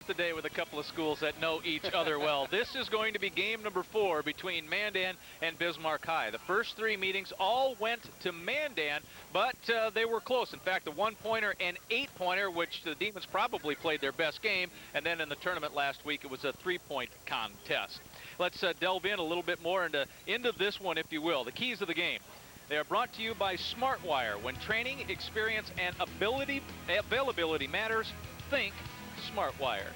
today with a couple of schools that know each other well. This is going to be game number 4 between Mandan and Bismarck High. The first 3 meetings all went to Mandan, but they were close. In fact, a 1-pointer and 8-pointer, which the Demons probably played their best game. And then in the tournament last week, it was a 3-point contest. Let's delve in a little bit more into this one, if you will. The keys of the game. They are brought to you by SmartWire. When training, experience, and availability matters, think SmartWire.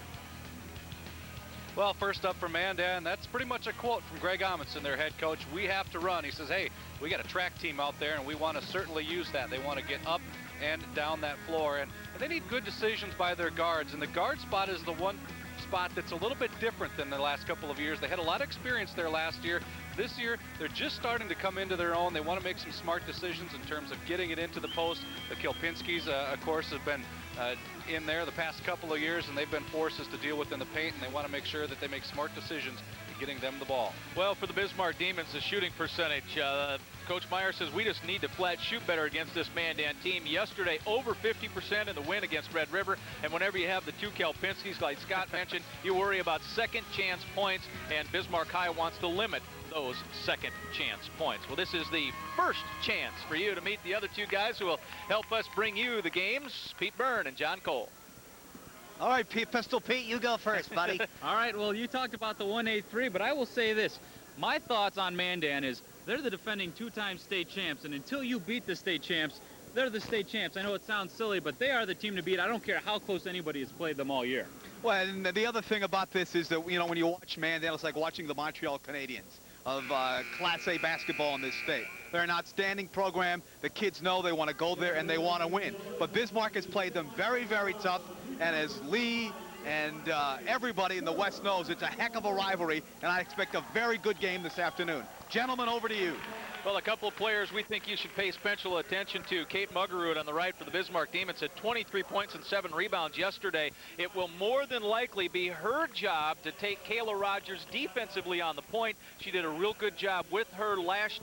Well, first up for Mandan, that's pretty much a quote from Greg Amundsen, their head coach. We have to run. He says, hey, we got a track team out there, and we want to certainly use that. They want to get up and down that floor, and they need good decisions by their guards. And the guard spot is the one spot that's a little bit different than the last couple of years. They had a lot of experience there last year. This year, they're just starting to come into their own. They want to make some smart decisions in terms of getting it into the post. The Kilpinskis, of course, have been in there the past couple of years, and they've been forces to deal with in the paint, and they want to make sure that they make smart decisions in getting them the ball. Well, for the Bismarck Demons, the shooting percentage, Coach Meyer says we just need to flat shoot better against this Mandan team. Yesterday, over 50% in the win against Red River, and whenever you have the 2 Kilpinskis, like Scott mentioned, you worry about second chance points, and Bismarck High wants to limit those second chance points. Well, this is the first chance for you to meet the other 2 guys who will help us bring you the games, Pete Byrne and John Cole. All right, Pistol Pete, you go first, buddy. All right, well, you talked about the 1-8-3, but I will say this. My thoughts on Mandan is they're the defending 2-time state champs, and until you beat the state champs, they're the state champs. I know it sounds silly, but they are the team to beat. I don't care how close anybody has played them all year. Well, and the other thing about this is that, you know, when you watch Mandan, it's like watching the Montreal Canadiens of Class A basketball in this state. They're an outstanding program. The kids know they want to go there and they want to win. But Bismarck has played them very, very tough. And as Lee and everybody in the West knows, it's a heck of a rivalry. And I expect a very good game this afternoon. Gentlemen, over to you. Well, a couple of players we think you should pay special attention to. Kate Muggerud on the right for the Bismarck Demons had 23 points and 7 rebounds yesterday. It will more than likely be her job to take Kayla Rogers defensively on the point. She did a real good job with her last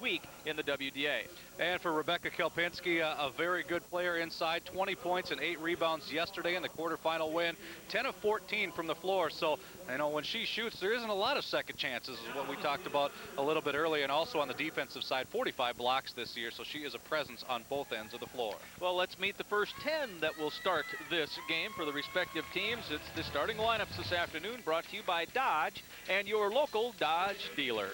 week in the WDA. And for Rebecca Kilpinski, a very good player inside, 20 points and 8 rebounds yesterday in the quarterfinal win, 10 of 14 from the floor. So, you know, when she shoots, there isn't a lot of second chances, is what we talked about a little bit earlier. And also on the defensive side, 45 blocks this year, so she is a presence on both ends of the floor. Well, let's meet the first 10 that will start this game for the respective teams. It's the starting lineups this afternoon, brought to you by Dodge and your local Dodge dealer.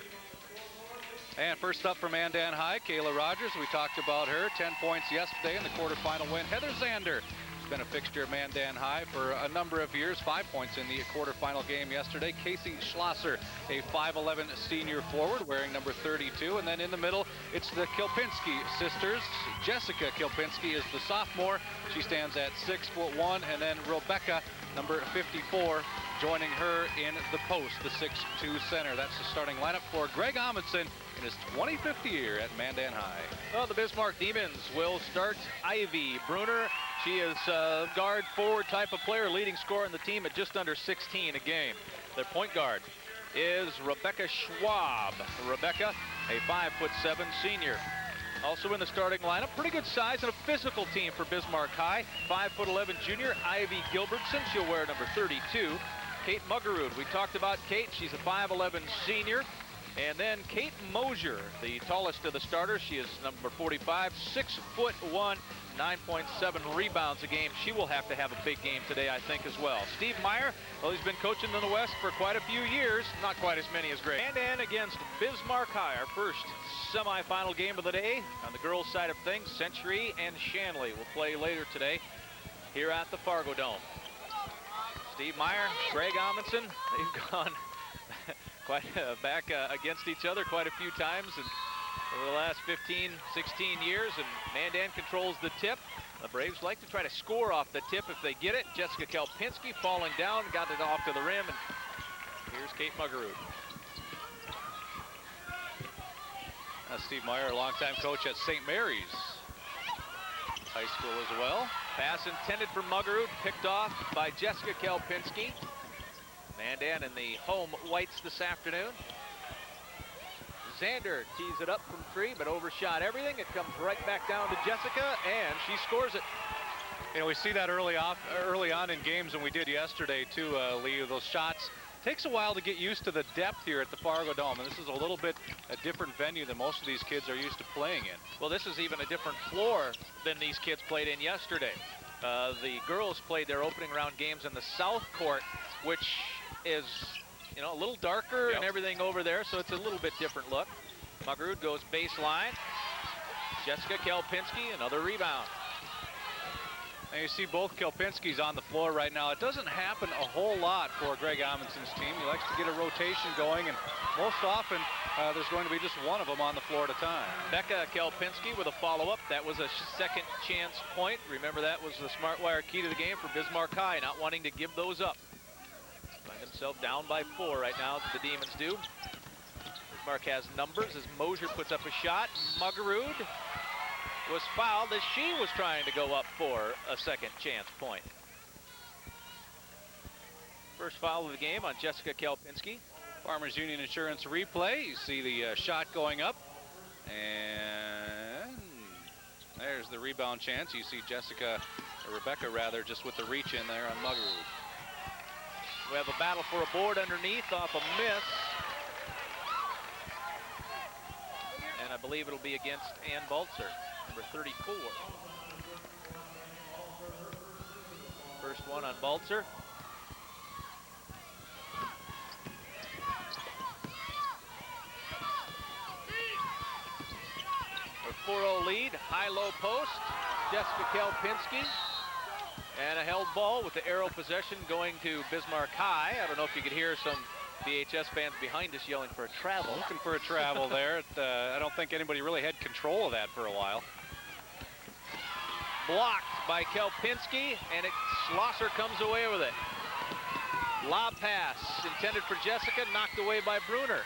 And first up for Mandan High, Kayla Rogers. We talked about her, 10 points yesterday in the quarterfinal win. Heather Zander has been a fixture at Mandan High for a number of years, 5 points in the quarterfinal game yesterday. Casey Schlosser, a 5'11 senior forward, wearing number 32. And then in the middle, it's the Kilpinski sisters. Jessica Kilpinski is the sophomore. She stands at 6'1", and then Rebecca, number 54, joining her in the post, the 6'2 center. That's the starting lineup for Greg Amundsen in his 25th year at Mandan High. Well, the Bismarck Demons will start Ivy Bruner. She is a guard forward type of player, leading scorer in the team at just under 16 a game. Their point guard is Rebecca Schwab. Rebecca, a 5'7" senior. Also in the starting lineup, pretty good size and a physical team for Bismarck High. 5'11" junior, Ivy Gilbertson. She'll wear number 32. Kate Muggerud, we talked about Kate. She's a 5'11" senior. And then Kate Mosier, the tallest of the starters. She is number 45, 6'1", 9.7 rebounds a game. She will have to have a big game today, I think, as well. Steve Meyer, well, he's been coaching in the West for quite a few years. Not quite as many as Greg. And against Bismarck High, our first semifinal game of the day. On the girls' side of things, Century and Shanley will play later today here at the Fargo Dome. Steve Meyer, Greg Amundsen, they've gone quite back against each other quite a few times over the last 15, 16 years, and Mandan controls the tip. The Braves like to try to score off the tip if they get it. Jessica Kilpinski falling down, got it off to the rim, and here's Kate Muggerud. Steve Meyer, a longtime coach at St. Mary's High School as well. Pass intended for Muggerud, picked off by Jessica Kilpinski. Mandan in the home whites this afternoon. Zander tees it up from 3, but overshot everything. It comes right back down to Jessica, and she scores it. You know, we see that early on in games, and we did yesterday too, Lee. Those shots takes a while to get used to the depth here at the Fargo Dome, and this is a little bit a different venue than most of these kids are used to playing in. Well, this is even a different floor than these kids played in yesterday. The girls played their opening round games in the South Court, which is, you know, a little darker and everything over there, so it's a little bit different look. Muggerud goes baseline. Jessica Kelpinski, another rebound. And you see both Kelpinskis on the floor right now. It doesn't happen a whole lot for Greg Amundsen's team. He likes to get a rotation going, and most often there's going to be just one of them on the floor at a time. Becca Kelpinski with a follow-up. That was a second chance point. Remember, that was the smart wire key to the game for Bismarck High, not wanting to give those up. Find himself down by 4 right now, the Demons do. Bismarck has numbers as Mosier puts up a shot. Muggerud was fouled as she was trying to go up for a second chance point. First foul of the game on Jessica Kelpinski. Farmers Union Insurance replay. You see the shot going up, and there's the rebound chance. You see Rebecca rather, just with the reach in there on Muggerud. We have a battle for a board underneath off a miss. And I believe it'll be against Ann Baltzer, number 34. First one on Baltzer. A 4-0 lead, high-low post. Jessica Kelpinski. And a held ball with the arrow possession going to Bismarck High. I don't know if you could hear some BHS fans behind us yelling for a travel. Looking for a travel there. I don't think anybody really had control of that for a while. Blocked by Kelpinski, and Schlosser comes away with it. Lob pass intended for Jessica, knocked away by Bruner.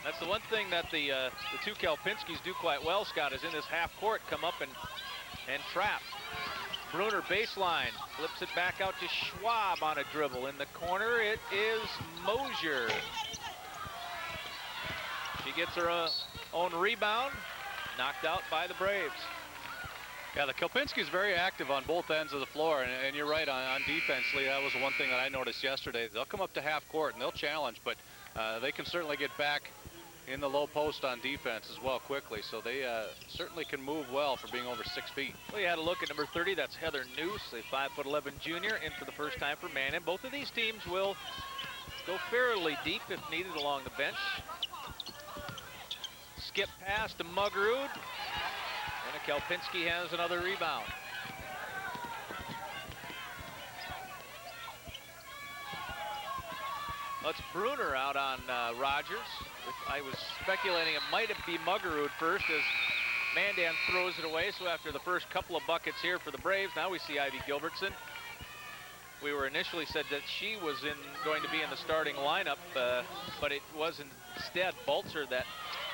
That's the one thing that the two Kelpinskis do quite well, Scott, is in this half court come up and trap. Bruner baseline, flips it back out to Schwab on a dribble. In the corner, it is Mosier. She gets her own rebound, knocked out by the Braves. Yeah, the Kelpinski's very active on both ends of the floor, and you're right on defense, Lee. That was one thing that I noticed yesterday. They'll come up to half court and they'll challenge, but they can certainly get back in the low post on defense as well quickly, so they certainly can move well for being over 6 feet. Well, you had a look at number 30. That's Heather Noose, a 5'11" junior, in for the first time for Mandan. Both of these teams will go fairly deep if needed along the bench. Skip pass to Muggerud, and Kelpinski has another rebound. That's Bruner out on Rogers. I was speculating it might be Muggerud first as Mandan throws it away. So after the first couple of buckets here for the Braves, now we see Ivy Gilbertson. We were initially said that she was going to be in the starting lineup, but it was instead Baltzer that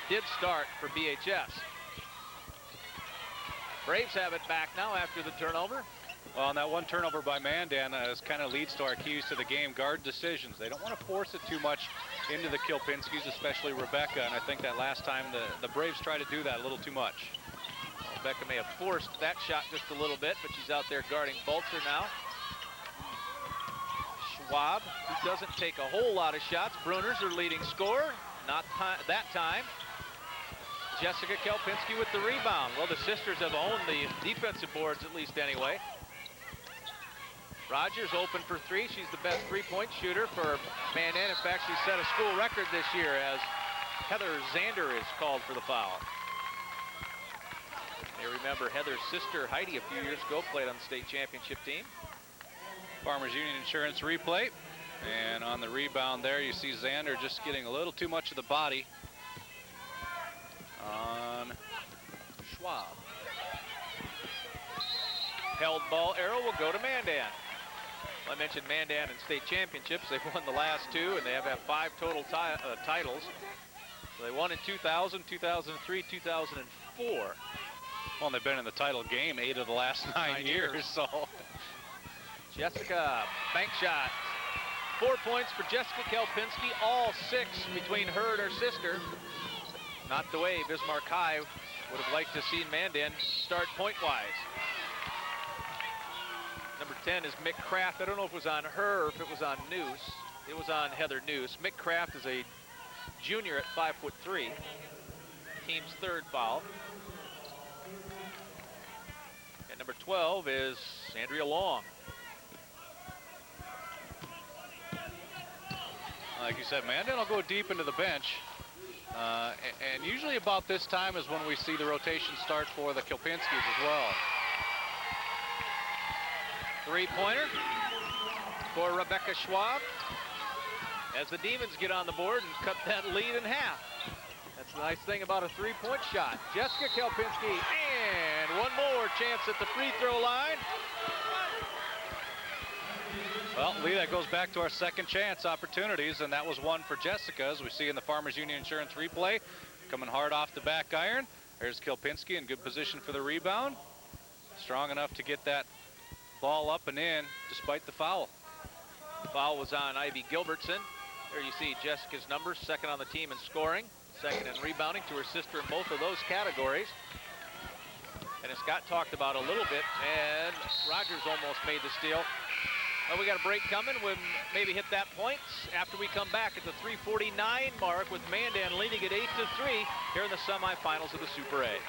did start for BHS. Braves have it back now after the turnover. Well, and that one turnover by Mandan kind of leads to our keys to the game, guard decisions. They don't want to force it too much into the Kelpinskis, especially Rebecca, and I think that last time the Braves tried to do that a little too much. Well, Rebecca may have forced that shot just a little bit, but she's out there guarding Baltzer now. Schwab, who doesn't take a whole lot of shots. Bruner's her leading scorer, not that time. Jessica Kelpinski with the rebound. Well, the sisters have owned the defensive boards, at least anyway. Rogers open for 3. She's the best three-point shooter for Mandan. In fact, she set a school record this year as Heather Zander is called for the foul. You remember Heather's sister Heidi a few years ago played on the state championship team. Farmers Union Insurance replay. And on the rebound there, you see Zander just getting a little too much of the body on Schwab. Held ball arrow will go to Mandan. I mentioned Mandan in state championships. They've won the last 2, and they have had 5 total titles. So they won in 2000, 2003, 2004. Well, they've been in the title game 8 of the last 9 years, so. Jessica, bank shot. 4 points for Jessica Kelpinski, all 6 between her and her sister. Not the way Bismarck High would have liked to see Mandan start point-wise. Number 10 is Mick Kraft. I don't know if it was on her or if it was on Noose. It was on Heather Noose. Mick Kraft is a junior at 5'3". Team's third foul. And number 12 is Andrea Long. Like you said, Mandan will go deep into the bench. And usually about this time is when we see the rotation start for the Kilpinskis as well. Three-pointer for Rebecca Schwab as the Demons get on the board and cut that lead in half. That's the nice thing about a three-point shot. Jessica Kelpinski, and one more chance at the free throw line. Well, Lee, that goes back to our second chance opportunities, and that was one for Jessica, as we see in the Farmers Union Insurance replay. Coming hard off the back iron. There's Kelpinski in good position for the rebound. Strong enough to get that ball up and in despite the foul. The foul was on Ivy Gilbertson. There you see Jessica's numbers, second on the team in scoring, second in rebounding to her sister in both of those categories. And as Scott talked about a little bit, and Rogers almost made the steal. Well, we got a break coming. We'll maybe hit that point after we come back at the 3:49 mark with Mandan leading at 8-3 here in the semifinals of the Super A.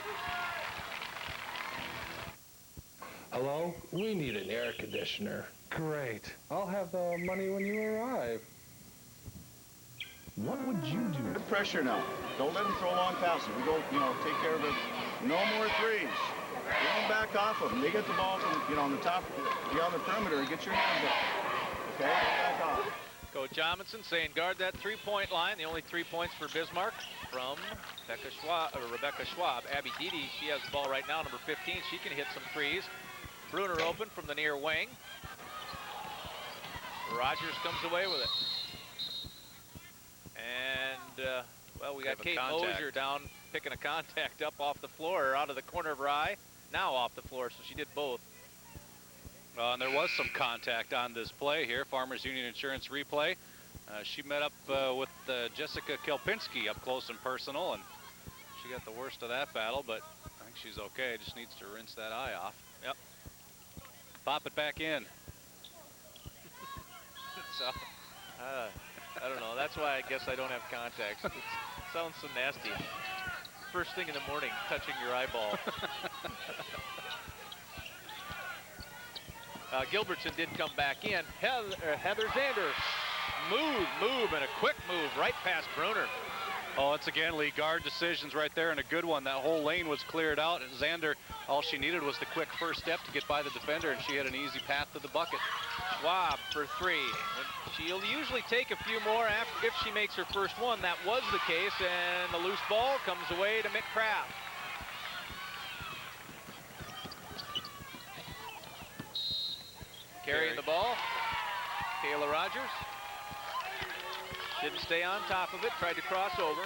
Hello? We need an air conditioner. Great. I'll have the money when you arrive. What would you do? Good pressure now. Don't let them throw long passes. We go, take care of it. No more threes. Get them back off of them. They get the ball from, on the top, beyond the perimeter. Get your hands up. Okay? Get back off. Coach Amundsen saying guard that three-point line. The only 3 points for Bismarck from Rebecca Schwab. Abby Dede, she has the ball right now, number 15. She can hit some threes. Bruner open from the near wing. Rogers comes away with it. And, well, we got Kate Mosier down picking a contact up off the floor, or out of the corner of her eye. Now off the floor, so she did both. And there was some contact on this play here, Farmers Union Insurance replay. She met up with Jessica Kelpinski up close and personal, and she got the worst of that battle, but I think she's okay. Just needs to rinse that eye off. Yep. Pop it back in. So, I don't know. That's why I guess I don't have contacts. It sounds so nasty. First thing in the morning, touching your eyeball. Gilbertson did come back in. Heather Zander, smooth move and a quick move right past Bruner. Oh, once again, Lee, guard decisions right there, and a good one. That whole lane was cleared out, and Zander, all she needed was the quick first step to get by the defender, and she had an easy path to the bucket. Schwab for three. She'll usually take a few more if she makes her first one. That was the case, and the loose ball comes away to Mick Kraft. Carrying the ball, Kayla Rogers. Didn't stay on top of it, tried to cross over.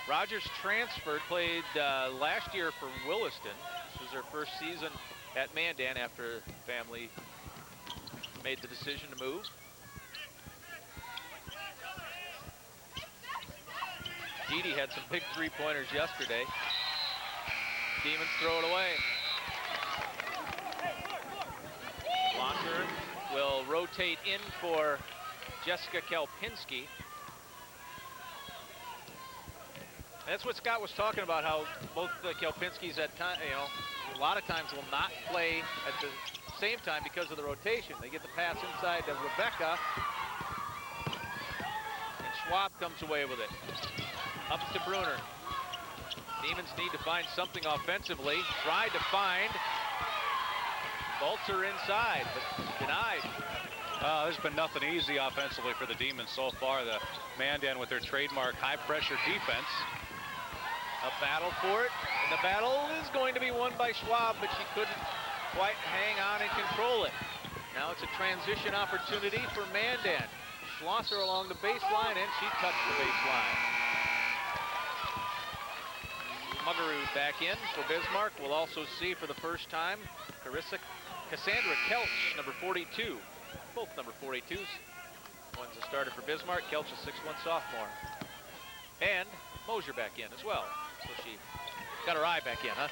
Rogers transferred, played last year for Williston. This was her first season at Mandan after family made the decision to move. Dede had some big three-pointers yesterday. Demons throw it away. Locker will rotate in for Jessica Kelpinski. That's what Scott was talking about, how both the Kelpinskis at time, a lot of times will not play at the same time because of the rotation. They get the pass inside to Rebecca, and Schwab comes away with it. Up to Bruner. Demons need to find something offensively. Tried to find. Balzer inside, but denied. There's been nothing easy offensively for the Demons so far. The Mandan with their trademark high-pressure defense. A battle for it, and the battle is going to be won by Schwab, but she couldn't quite hang on and control it. Now it's a transition opportunity for Mandan. Schlosser along the baseline, and she touched the baseline. Muggerud back in for Bismarck. We'll also see for the first time Cassandra Kelch, number 42. Both number 42s. One's a starter for Bismarck. Kelch, a 6'1" sophomore. And Mosier back in as well. So she got her eye back in, huh?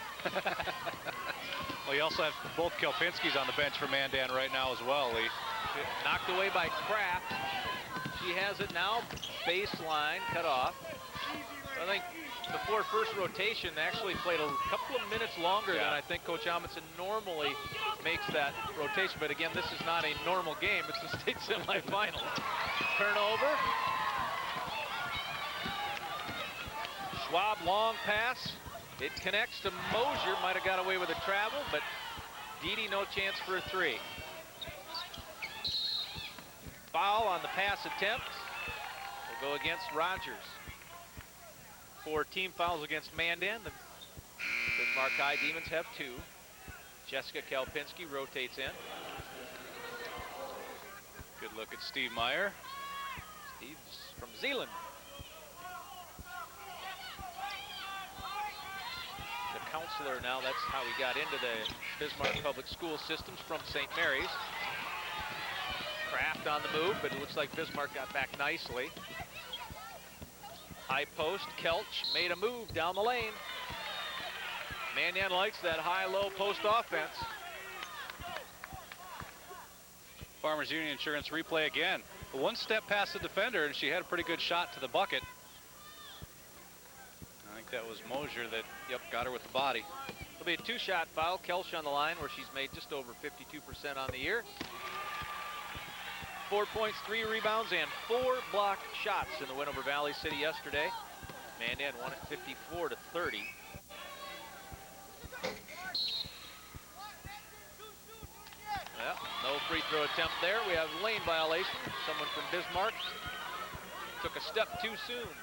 Well, you also have both Kelpinskis on the bench for Mandan right now as well, Lee. Knocked away by Kraft. She has it now. Baseline cut off. I think before first rotation, they actually played a couple of minutes longer than I think Coach Amundsen normally makes that rotation. But again, this is not a normal game. It's the state semifinals. Turnover. Schwab long pass. It connects to Mosier. Might have got away with a travel, but Dede no chance for a three. Foul on the pass attempt. Will go against Rogers. 4 team fouls against Mandan. The Bismarck High Demons have 2. Jessica Kelpinski rotates in. Good look at Steve Meyer. Steve's from Zeeland. The counselor now, that's how he got into the Bismarck Public School systems from St. Mary's. Kraft on the move, but it looks like Bismarck got back nicely. High post, Kelch made a move down the lane. Mandan likes that high-low post offense. Farmers Union Insurance replay again. One step past the defender, and she had a pretty good shot to the bucket. I think that was Mosier that, got her with the body. It'll be a 2-shot foul. Kelch on the line, where she's made just over 52% on the year. 4 points, 3 rebounds, and 4 blocked shots in the win over Valley City yesterday. Mandan won it 54-30. Well, no free throw attempt there. We have lane violation. Someone from Bismarck took a step too soon.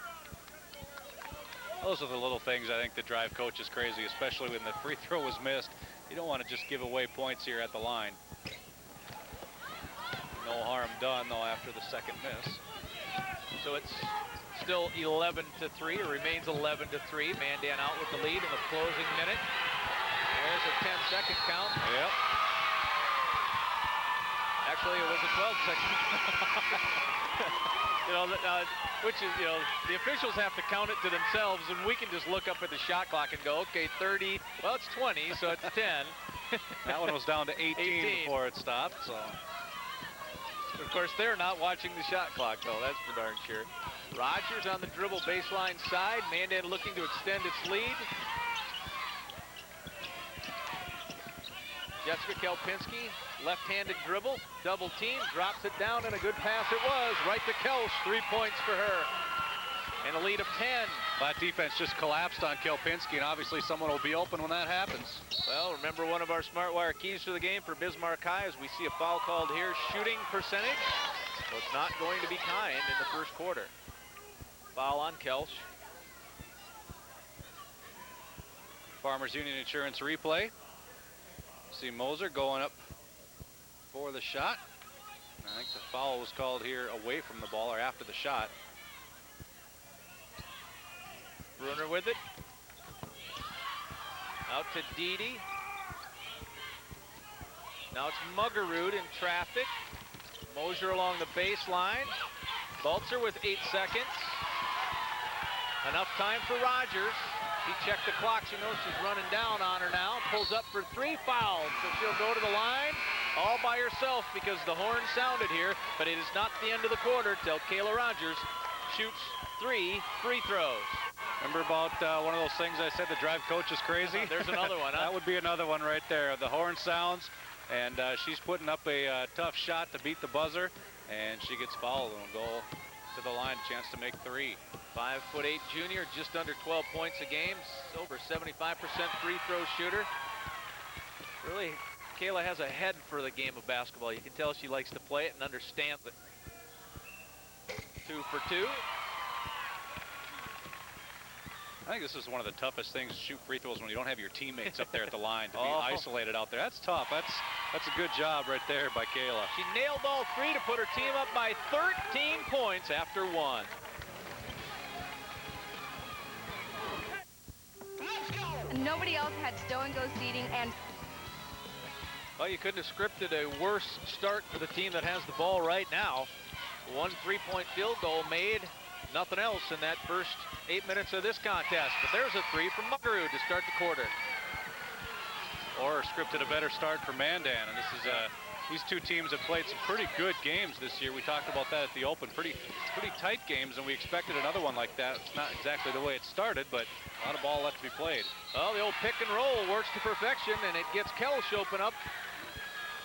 Those are the little things I think that drive coaches crazy, especially when the free throw was missed. You don't want to just give away points here at the line. No harm done, though, after the second miss. So it's still 11-3. It remains 11-3. Mandan out with the lead in the closing minute. There's a 10-second count. Yep. Actually, it was a 12-second. Which is, the officials have to count it to themselves, and we can just look up at the shot clock and go, okay, 30. Well, it's 20, so it's 10. That one was down to 18 before it stopped. So. Of course, they're not watching the shot clock, though. That's for darn sure. Rogers on the dribble baseline side. Mandan looking to extend its lead. Jessica Kelpinski, left-handed dribble, double team, drops it down, and a good pass it was. Right to Kelch, 3 points for her. And a lead of 10. That defense just collapsed on Kelpinski, and obviously someone will be open when that happens. Well, remember one of our Smart Wire keys to the game for Bismarck High as we see a foul called here, shooting percentage. So it's not going to be kind in the first quarter. Foul on Kelch. Farmers Union Insurance replay. See Moser going up for the shot. I think the foul was called here away from the ball or after the shot. Bruner with it. Out to Dede. Now it's Muggerud in traffic. Mosier along the baseline. Baltzer with 8 seconds. Enough time for Rogers. He checked the clock. She knows she's running down on her now. Pulls up for 3 fouls. So she'll go to the line all by herself because the horn sounded here. But it is not the end of the quarter till Kayla Rogers shoots 3 free throws. Remember about one of those things I said that drive coaches crazy? There's another one, huh? That would be another one right there. The horn sounds, and she's putting up a tough shot to beat the buzzer, and she gets fouled and will go to the line, chance to make 3. 5'8" junior, just under 12 points a game, over 75% free throw shooter. Really, Kayla has a head for the game of basketball. You can tell she likes to play it and understands it. 2 for 2. I think this is one of the toughest things to shoot free throws when you don't have your teammates up there at the line to be isolated out there. That's tough. That's a good job right there by Kayla. She nailed all 3 to put her team up by 13 points after 1. Nobody else had stow-and-go seating, and well, you couldn't have scripted a worse start for the team that has the ball right now. 1 3-point field goal made Nothing else in that first 8 minutes of this contest. But there's a three from Mugaroo to start the quarter. Or scripted a better start for Mandan, and this is these two teams have played some pretty good games this year. We talked about that at the Open, pretty tight games, and we expected another one like that. It's not exactly the way it started, but a lot of ball left to be played. Well, the old pick and roll works to perfection, and it gets Kelsch open up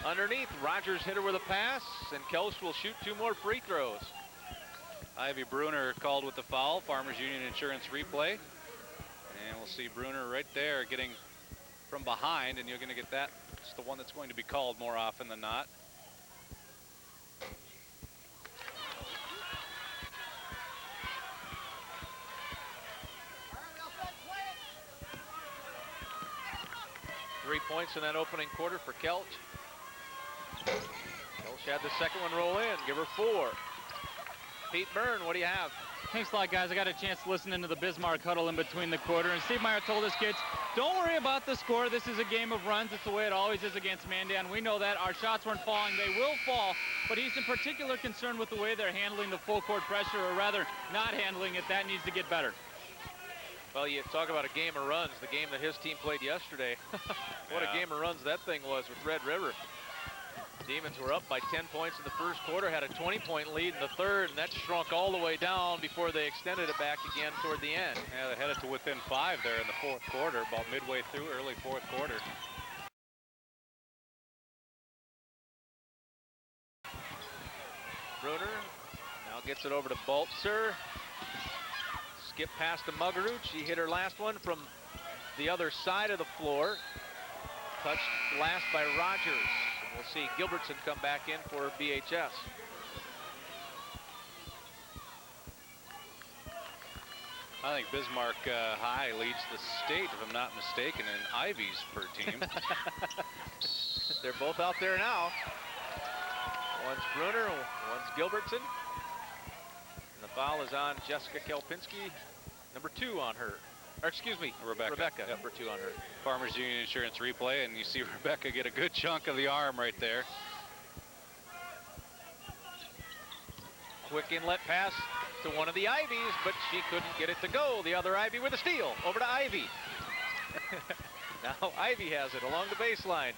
underneath. Rogers hit her with a pass, and Kelsch will shoot 2 more free throws. Ivy Bruner called with the foul. Farmers Union Insurance replay, and we'll see Bruner right there getting from behind, and you're going to get that. It's the one that's going to be called more often than not. Three points in that opening quarter for Kelch. Kelch had the second one roll in. Give her 4. Pete Byrne, what do you have? Thanks a lot, guys. I got a chance to listen into the Bismarck huddle in between the quarter, and Steve Meyer told his kids, don't worry about the score. This is a game of runs. It's the way it always is against Mandan. We know that. Our shots weren't falling. They will fall, but he's in particular concerned with the way they're handling the full court pressure, or rather not handling it. That needs to get better. Well, you talk about a game of runs, the game that his team played yesterday. What a game of runs that thing was with Red River. Demons were up by 10 points in the first quarter, had a 20-point lead in the third, and that shrunk all the way down before they extended it back again toward the end. Yeah, they headed to within 5 there in the fourth quarter, about midway through early fourth quarter. Bruner now gets it over to Baltzer. Skip past to Mugaroo. She hit her last one from the other side of the floor. Touched last by Rogers. We'll see Gilbertson come back in for BHS. I think Bismarck High leads the state, if I'm not mistaken, in Ivies per team. They're both out there now. One's Bruner, one's Gilbertson. And the foul is on Jessica Kelpinski, number 2 on her. Or excuse me, Rebecca, Yep. number 2 on her. Farmers Union Insurance replay, and you see Rebecca get a good chunk of the arm right there. Quick inlet pass to one of the Ivies, but she couldn't get it to go. The other Ivy with a steal. Over to Ivy. Now Ivy has it along the baseline.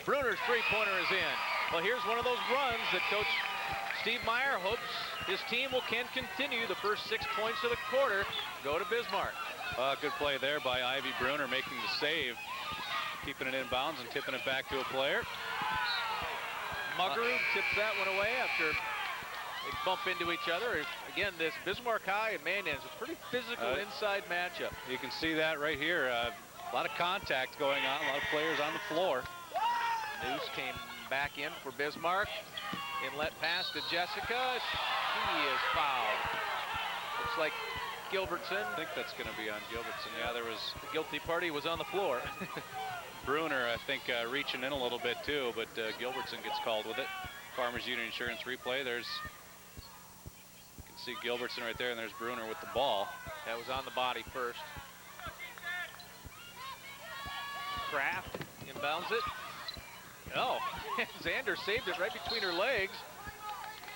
Bruner's three-pointer is in. Well, here's one of those runs that Coach Steve Meyer hopes his team can continue. The first 6 points of the quarter go to Bismarck. Good play there by Ivy Bruner, making the save, keeping it in bounds and tipping it back to a player. Mugaroo tips that one away after they bump into each other. Again, this Bismarck High and Mandan is a pretty physical inside matchup. You can see that right here. A lot of contact going on, a lot of players on the floor. News came back in for Bismarck. Inlet pass to Jessica. She is fouled. Looks like Gilbertson. I think that's going to be on Gilbertson. Yeah, there was. The guilty party was on the floor. Bruner, I think, reaching in a little bit too, but Gilbertson gets called with it. Farmers Union Insurance replay. There's, you can see Gilbertson right there, and there's Bruner with the ball. That was on the body first. Kraft inbounds it. Oh, Xander saved it right between her legs.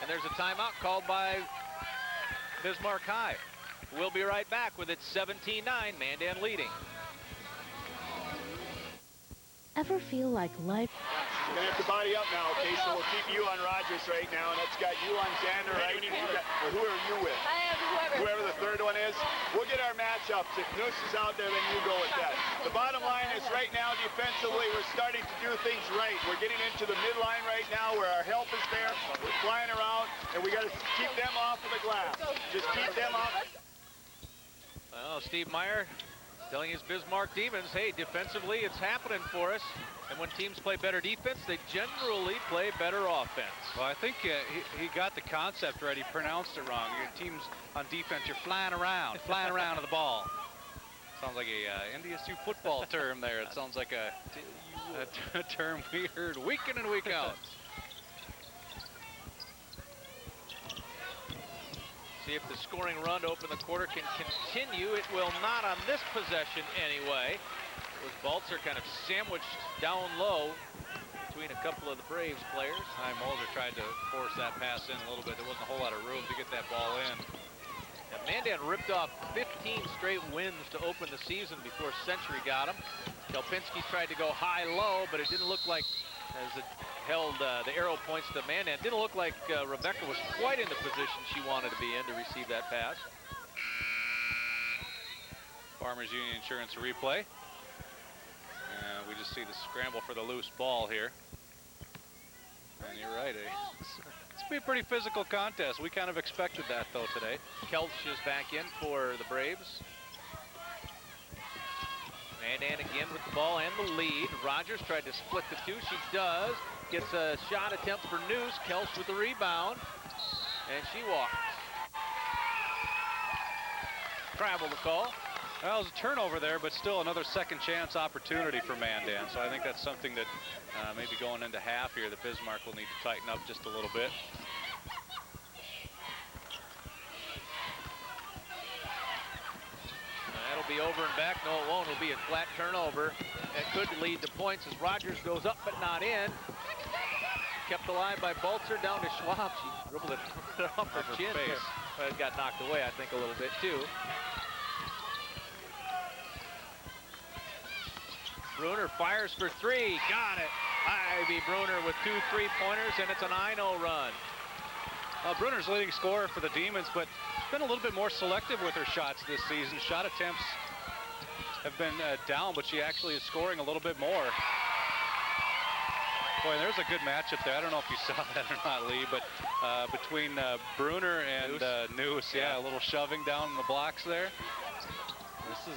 And there's a timeout called by Bismarck High. We'll be right back with it 17-9, Mandan leading. Ever feel like life? You're gonna have to body up now, okay? So we'll keep you on Rogers right now, and that's got you on Xander, right? Or who are you with? I have whoever. Whoever the third one is. We'll get our matchups. If Noose is out there, then you go with that. The bottom line is right now, defensively, we're starting to do things right. We're getting into the midline right now where our help is there. We're flying around, and we got to keep them off of the glass. Just keep them off. Well, Steve Meyer telling his Bismarck Demons, hey, defensively, it's happening for us. And when teams play better defense, they generally play better offense. Well, I think he got the concept right. He pronounced it wrong. Your team's on defense, you're flying around to the ball. Sounds like a NDSU football term there. It sounds like a term we heard week in and week out. See if the scoring run to open the quarter can continue. It will not on this possession anyway. It was Baltzer kind of sandwiched down low between a couple of the Braves players. Mulder tried to force that pass in a little bit. There wasn't a whole lot of room to get that ball in. And Mandan ripped off 15 straight wins to open the season before Century got him. Kelpinski's tried to go high-low, but it didn't look like, as it held the arrow points to Mandan, didn't look like Rebecca was quite in the position she wanted to be in to receive that pass. Farmers Union Insurance replay. And we just see the scramble for the loose ball here. And you're right, it's be a pretty physical contest. We kind of expected that, though, today. Kelch is back in for the Braves. Mandan again with the ball and the lead. Rogers tried to split the two. She does. Gets a shot attempt for News. Kelch with the rebound. And she walks. Travel the call. Well, it was a turnover there, but still another second chance opportunity for Mandan. So I think that's something that maybe going into half here that Bismarck will need to tighten up just a little bit. That'll be over and back. No, it won't. It'll be a flat turnover. That could lead to points as Rogers goes up but not in. Kept alive by Balzer down to Schwab. She dribbled it off her chin. Face. But it got knocked away, I think, a little bit too. Bruner fires for three. Got it. Ivy Bruner with 2 3-pointers, and it's a 9-0 run. Bruner's leading scorer for the Demons, but been a little bit more selective with her shots this season. Shot attempts have been down, but she actually is scoring a little bit more. Boy, there's a good matchup there. I don't know if you saw that or not, Lee, but between Bruner and Noose, yeah, a little shoving down in the blocks there. This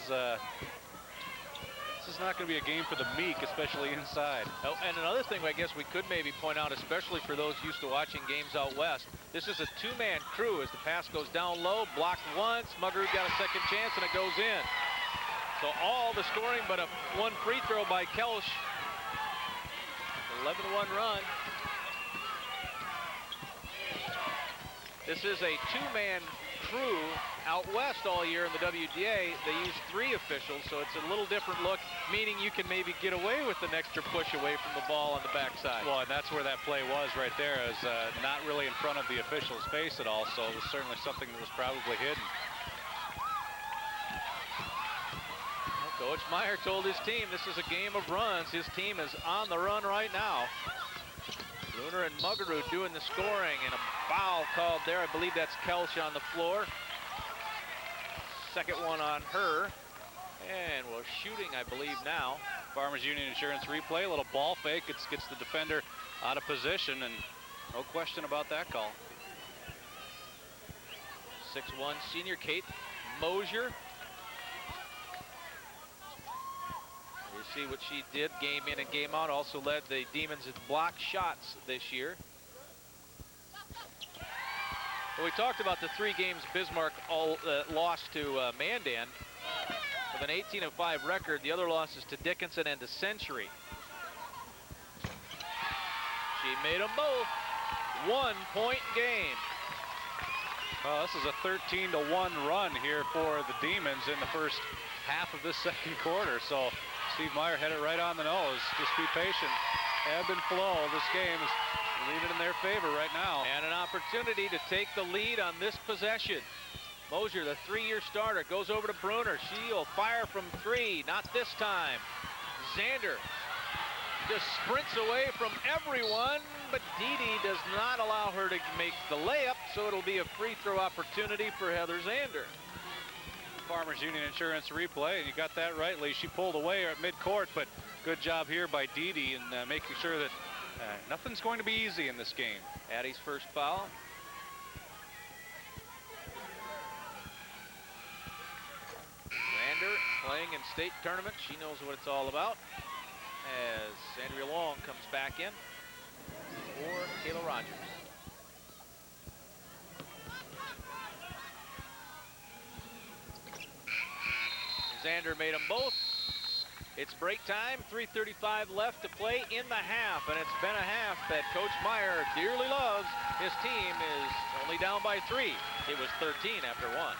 is not going to be a game for the meek, especially inside. Oh, and another thing I guess we could maybe point out, especially for those used to watching games out west, this is a 2-man crew as the pass goes down low, blocked once, Muggerud got a second chance, and it goes in. So all the scoring but a 1 free throw by Kelch. 11-1 run. This is a 2-man crew out west all year in the WGA. They use 3 officials, so it's a little different look, meaning you can maybe get away with an extra push away from the ball on the backside. Well, and that's where that play was right there, is not really in front of the official's face at all, so it was certainly something that was probably hidden. Coach Meyer told his team this is a game of runs. His team is on the run right now. Bruner and Muggerud doing the scoring, and a foul called there. I believe that's Kelch on the floor. Second one on her. And we're shooting, I believe, now. Farmers Union Insurance replay, a little ball fake. It gets the defender out of position, and no question about that call. 6'1" senior Kate Mosier. You see what she did game in and game out. Also led the Demons in block shots this year. Well, we talked about the 3 games Bismarck lost to Mandan. With an 18-5 record, the other losses to Dickinson and to Century. She made them both. 1-point game. Well, this is a 13-1 run here for the Demons in the first half of this second quarter. So Steve Meyer had it right on the nose. Just be patient. Ebb and flow. This game is leaning in their favor right now. And an opportunity to take the lead on this possession. Mosier, the 3-year starter, goes over to Bruner. She'll fire from 3. Not this time. Zander just sprints away from everyone, but Dede does not allow her to make the layup, so it'll be a free throw opportunity for Heather Zander. Farmers Union Insurance replay, and you got that right, Lee. She pulled away at midcourt, but good job here by Dede in making sure that nothing's going to be easy in this game. Addie's first foul. Zander playing in state tournament. She knows what it's all about. As Andrea Long comes back in for Kayla Rogers. Zander made them both. It's break time, 3:35 left to play in the half, and it's been a half that Coach Meyer dearly loves. His team is only down by 3. It was 13 after 1.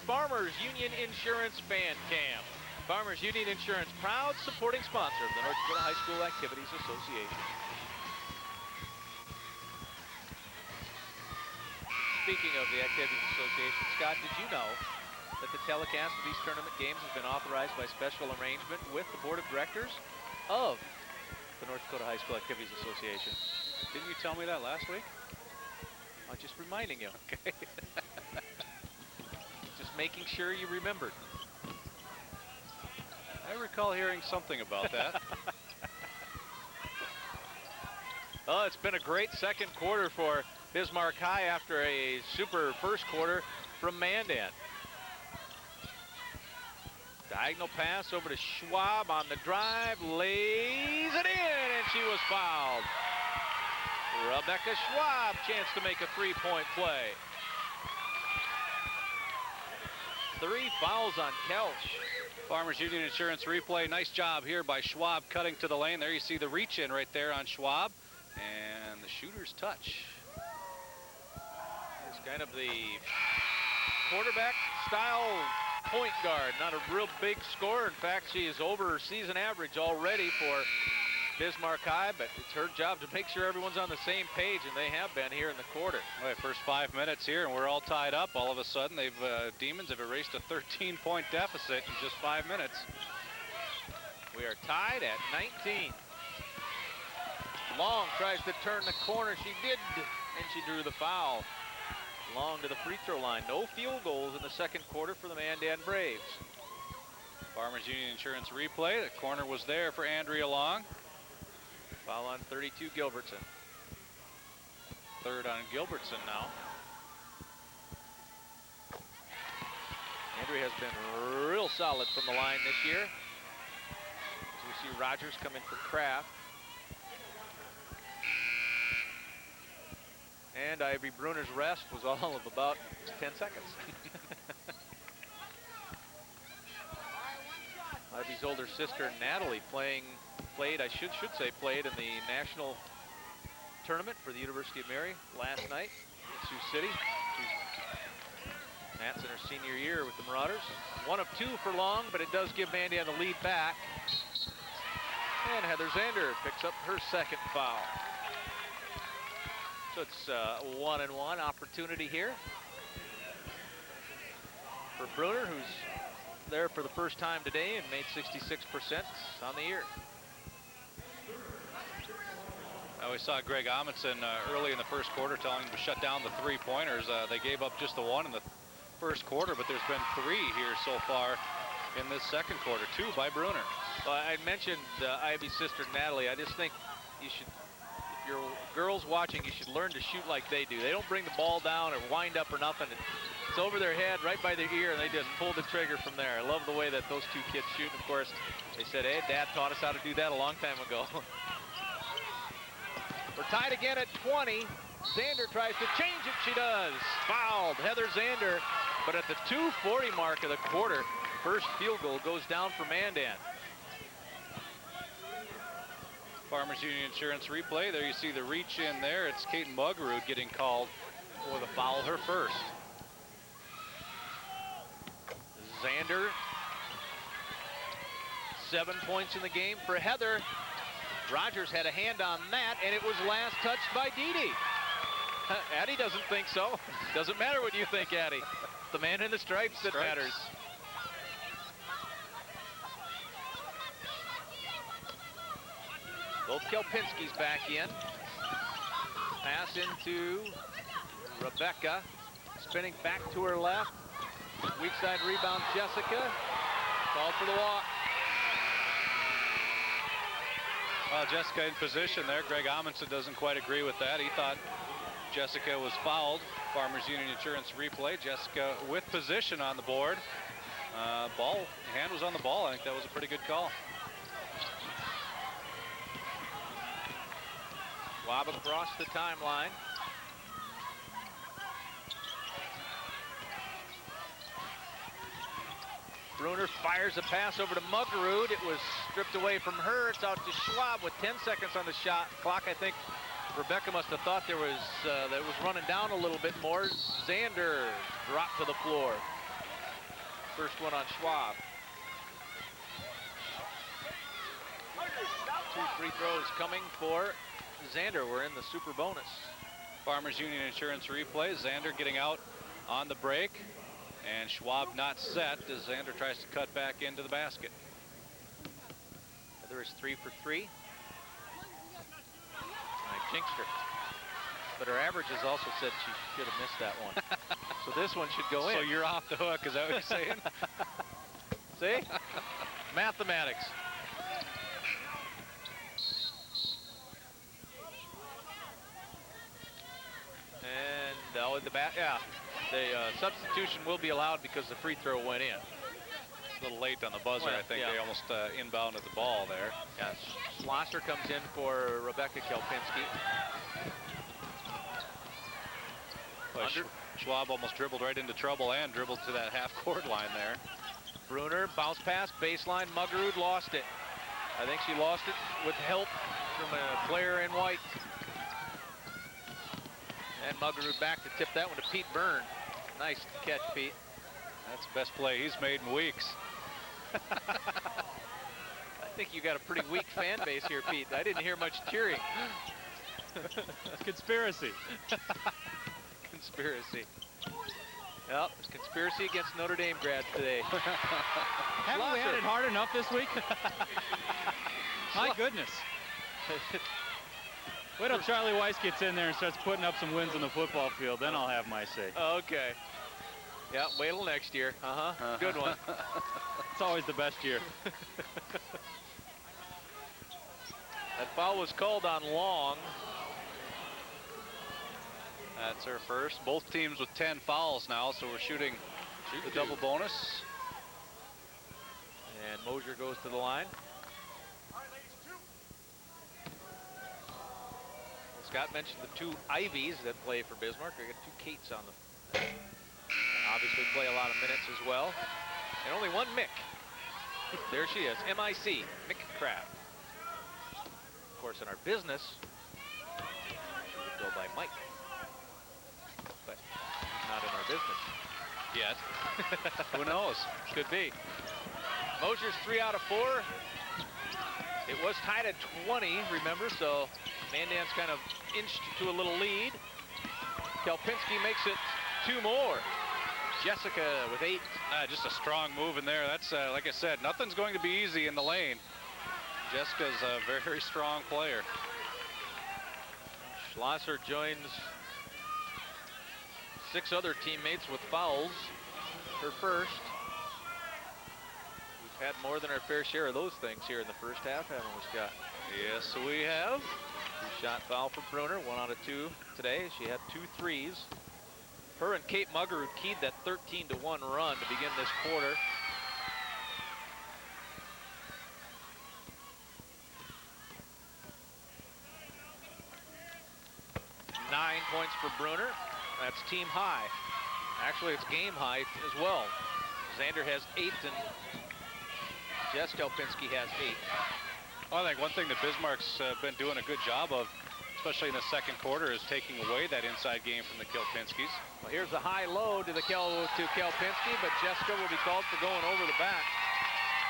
Farmers Union Insurance Fan Cam. Farmers Union Insurance proud supporting sponsor of the North Dakota High School Activities Association. Speaking of the Activities Association, Scott, did you know that the telecast of these tournament games has been authorized by special arrangement with the Board of Directors of the North Dakota High School Activities Association? Didn't you tell me that last week? I'm just reminding you. Okay. Just making sure you remembered. I recall hearing something about that. Oh, it's been a great second quarter for Bismarck High after a super first quarter from Mandan. Diagonal pass over to Schwab on the drive, lays it in, and she was fouled. Rebecca Schwab, chance to make a three-point play. 3 fouls on Kelch. Farmers Union Insurance replay. Nice job here by Schwab cutting to the lane. There you see the reach in right there on Schwab. And the shooter's touch. It's kind of the quarterback style point guard. Not a real big scorer. In fact, she is over her season average already for Bismarck High, but it's her job to make sure everyone's on the same page, and they have been here in the quarter. All right, first 5 minutes here, and we're all tied up. All of a sudden, Demons have erased a 13-point deficit in just 5 minutes. We are tied at 19. Long tries to turn the corner. She did, and she drew the foul. Long to the free throw line. No field goals in the second quarter for the Mandan Braves. Farmers Union Insurance replay. The corner was there for Andrea Long. Foul on 32, Gilbertson. Third on Gilbertson now. Andrea has been real solid from the line this year. As we see Rogers come in for Kraft. And Ivy Bruner's rest was all of about 10 seconds. Ivy's older sister Natalie played in the national tournament for the University of Mary last night in Sioux City. Nat's in her senior year with the Marauders. 1 of 2 for Long, but it does give Mandan the lead back. And Heather Zander picks up her second foul. So it's a 1-and-1 opportunity here for Bruner, who's there for the first time today and made 66% on the year. We saw Greg Amundsen early in the first quarter telling him to shut down the three-pointers. They gave up just the 1 in the first quarter, but there's been 3 here so far in this second quarter. 2 by Bruner. Well, I mentioned Ivy's sister Natalie. I just think you should, if you're girls watching, you should learn to shoot like they do. They don't bring the ball down or wind up or nothing. It's over their head, right by their ear, and they just pull the trigger from there. I love the way that those 2 kids shoot. And of course, they said, hey, Dad taught us how to do that a long time ago. We're tied again at 20. Zander tries to change it. She does. Fouled. Heather Zander. But at the 2:40 mark of the quarter, first field goal goes down for Mandan. Farmers Union Insurance replay. There you see the reach in there. It's Kate Muggerud getting called for the foul, her first. Zander. 7 points in the game for Heather. Rogers had a hand on that, and it was last touched by Dede. Addie doesn't think so. Doesn't matter what you think, Addie. The man in the stripes that matters. Both Kelpinski's back in. Pass into Rebecca. Spinning back to her left. Weak side rebound, Jessica. Called for the walk. Well, Jessica in position there. Greg Amundsen doesn't quite agree with that. He thought Jessica was fouled. Farmers Union Insurance replay. Jessica with position on the board. Hand was on the ball. I think that was a pretty good call. Lob across the timeline. Bruner fires a pass over to Muggerud. It was stripped away from her. It's out to Schwab with 10 seconds on the shot clock. I think Rebecca must have thought that was running down a little bit more. Zander dropped to the floor. First one on Schwab. 2 free throws coming for Xander. We're in the super bonus. Farmers Union Insurance replay. Xander getting out on the break. And Schwab not set as Xander tries to cut back into the basket. Heather is 3 for 3. I jinxed her. But her averages also said she should have missed that one. So this one should go in. So you're off the hook, is that what you're saying? See? Mathematics. And the substitution will be allowed because the free throw went in. A little late on the buzzer, Well, I think. yeah. They almost inbounded the ball there. Yes. Schlosser comes in for Rebecca Kelpinski. Boy, Schwab almost dribbled right into trouble and dribbled to that half-court line there. Bruner, bounce pass, baseline. Muggerud lost it. I think she lost it with help from a player in white. And Muggerud back to tip that one to Pete Byrne. Nice catch, Pete. That's the best play he's made in weeks. I think you got a pretty weak fan base here, Pete. I didn't hear much cheering. Conspiracy. Conspiracy. Yep, conspiracy against Notre Dame grads today. Haven't we had it hard enough this week? My goodness. Wait till Charlie Weiss gets in there and starts putting up some wins on the football field, then I'll have my say. Okay. Yeah, wait till next year. Good one. It's always the best year. That foul was called on Long. That's her first. Both teams with 10 fouls now, so we're shooting the double bonus. And Mosier goes to the line. Well, Scott mentioned the 2 Ivies that play for Bismarck. We got 2 Kates on the obviously play a lot of minutes as well. And only 1 Mick. There she is, M-I-C, Mick Craft. Of course, in our business, she would go by Mike. But not in our business yet. Who knows? Could be. Mosier's 3 out of 4. It was tied at 20, remember, so Mandan's kind of inched to a little lead. Kelpinski makes it 2 more. Jessica with 8. Just a strong move in there. That's, like I said, nothing's going to be easy in the lane. Jessica's a very, very strong player. Schlosser joins 6 other teammates with fouls. Her first. We've had more than our fair share of those things here in the first half, haven't we, Scott? Yes, we have. 2-shot foul for Bruner, 1 out of 2 today. She had 2 threes. Her and Kate Muggerud keyed that 13-1 run to begin this quarter. Nine points for Bruner. That's team high. Actually, it's game high as well. Xander has 8 and Jess Kelpinski has 8. Well, I think one thing that Bismarck's been doing a good job of, especially in the second quarter, is taking away that inside game from the Kelpinskis. Well, here's a high-low to Kelpinski, but Jessica will be called for going over the back.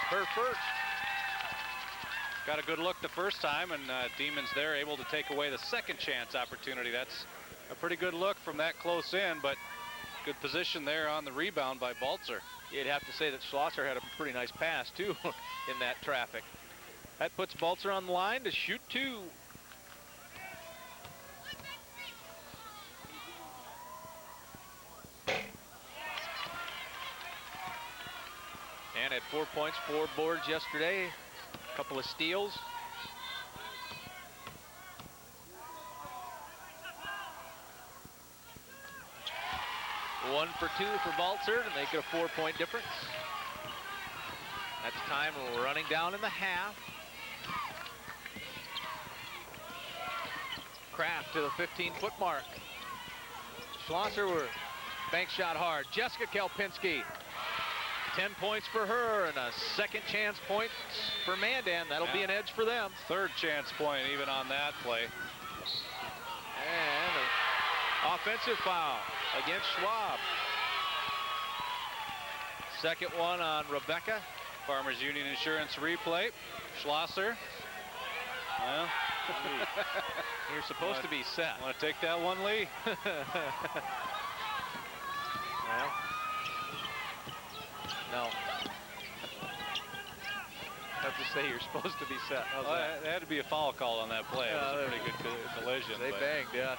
Her first. Got a good look the first time, and Demons there able to take away the second chance opportunity. That's a pretty good look from that close in, but good position there on the rebound by Baltzer. You'd have to say that Schlosser had a pretty nice pass, too, in that traffic. That puts Baltzer on the line to shoot 2. And had 4 points, 4 boards yesterday. A couple of steals. One for 2 for Baltzer to make it a 4-point difference. That's time we're running down in the half. Kraft to the 15-foot mark. Schlosser were bank shot hard. Jessica Kelpinski. 10 points for her and a second chance point for Mandan. That'll be an edge for them. Third chance point even on that play. And an offensive foul against Schwab. Second one on Rebecca. Farmers Union Insurance replay. Schlosser Well, You're supposed to be set. Want to take that one, Lee? Well, no. I have to say you're supposed to be set. How's that? There had to be a foul call on that play. It was a pretty good collision. They banged, yeah.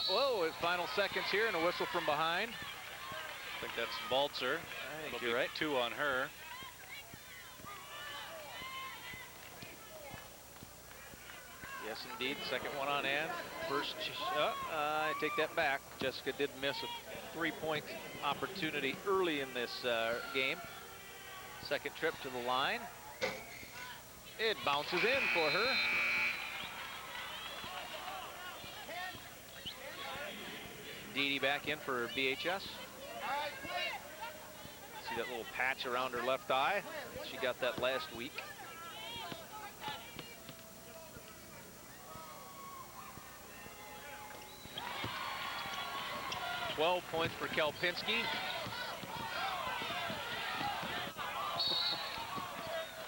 Whoa, final seconds here and a whistle from behind. I think that's Balzer. I think It'll you're be right. 2 on her. Yes, indeed. Second one on Ann. First, I take that back. Jessica did miss a 3-point opportunity early in this game. Second trip to the line. It bounces in for her. Dee back in for BHS. See that little patch around her left eye? She got that last week. $12 points for Kelpinski.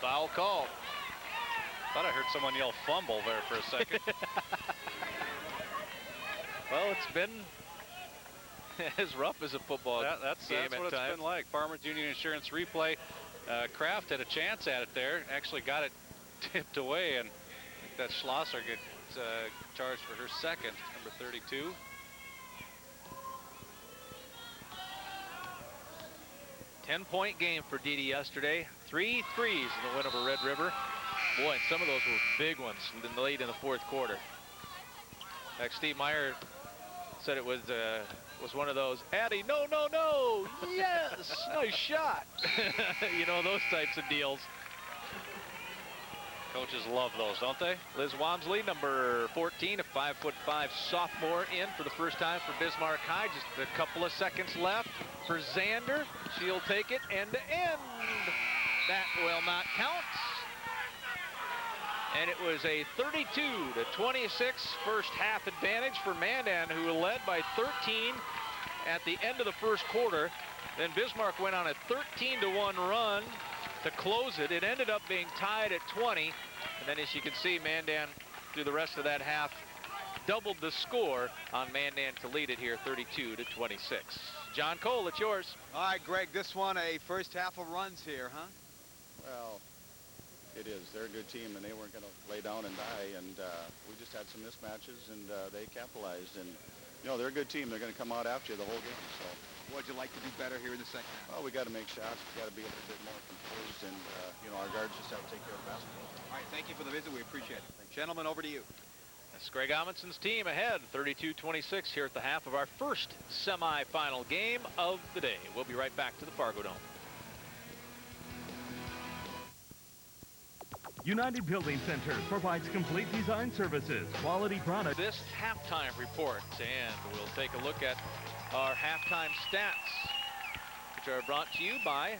Foul call. Thought I heard someone yell fumble there for a second. Well, it's been as rough as a football game That's at what it's times. been like. Farmers Union Insurance replay. Kraft had a chance at it there. Actually got it tipped away, and I think that Schlosser gets charged for her second, number 32. Ten-point game for Dee yesterday. 3 threes in the win over Red River. Boy, and some of those were big ones late in the fourth quarter. In fact, Steve Meyer said it was one of those, Addie, no, no, no, yes, nice shot. You know, those types of deals. Coaches love those, don't they? Liz Wamsley, number 14, a 5'5" sophomore, in for the first time for Bismarck High. Just a couple of seconds left for Zander. She'll take it end to end. That will not count. And it was a 32-26 first half advantage for Mandan, who led by 13 at the end of the first quarter. Then Bismarck went on a 13-1 run to close it. It ended up being tied at 20. And then, as you can see, Mandan, through the rest of that half, doubled the score on Mandan to lead it here 32-26. John Cole, it's yours. All right, Greg, this one a first half of runs here, huh? Well, it is. They're a good team, and they weren't going to lay down and die, and we just had some mismatches, and they capitalized. And, you know, they're a good team. They're going to come out after you the whole game. So, what'd you like to do better here in the second half? well, we got to make shots. We got to be a little bit more composed, and, you know, our guards just have to take care of basketball. All right, thank you for the visit. We appreciate it. Gentlemen, over to you. That's Greg Amundson's team ahead, 32-26 here at the half of our first semifinal game of the day. We'll be right back to the Fargo Dome. United Building Center provides complete design services, quality products. This halftime report, and we'll take a look at our halftime stats, which are brought to you by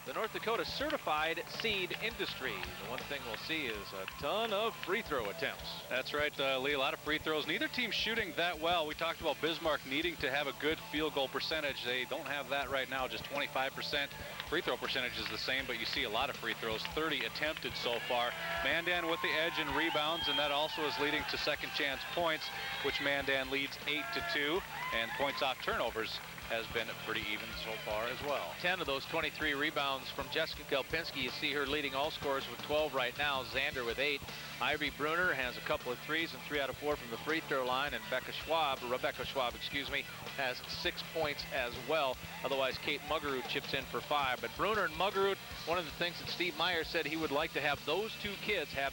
the North Dakota Certified Seed Industry. The one thing we'll see is a ton of free throw attempts. That's right, Lee, a lot of free throws. Neither team shooting that well. We talked about Bismarck needing to have a good field goal percentage. They don't have that right now, just 25%. Free throw percentage is the same, but you see a lot of free throws, 30 attempted so far. Mandan with the edge in rebounds, and that also is leading to second chance points, which Mandan leads 8-2, and points off turnovers has been pretty even so far as well. 10 of those 23 rebounds from Jessica Kelpinski. You see her leading all scorers with 12 right now. Zander with 8. Ivy Bruner has a couple of threes and 3 out of 4 from the free throw line. And Rebecca Schwab, excuse me, has 6 points as well. Otherwise, Kate Muggerud chips in for 5. But Bruner and Muggerud, one of the things that Steve Meyer said he would like to have those two kids have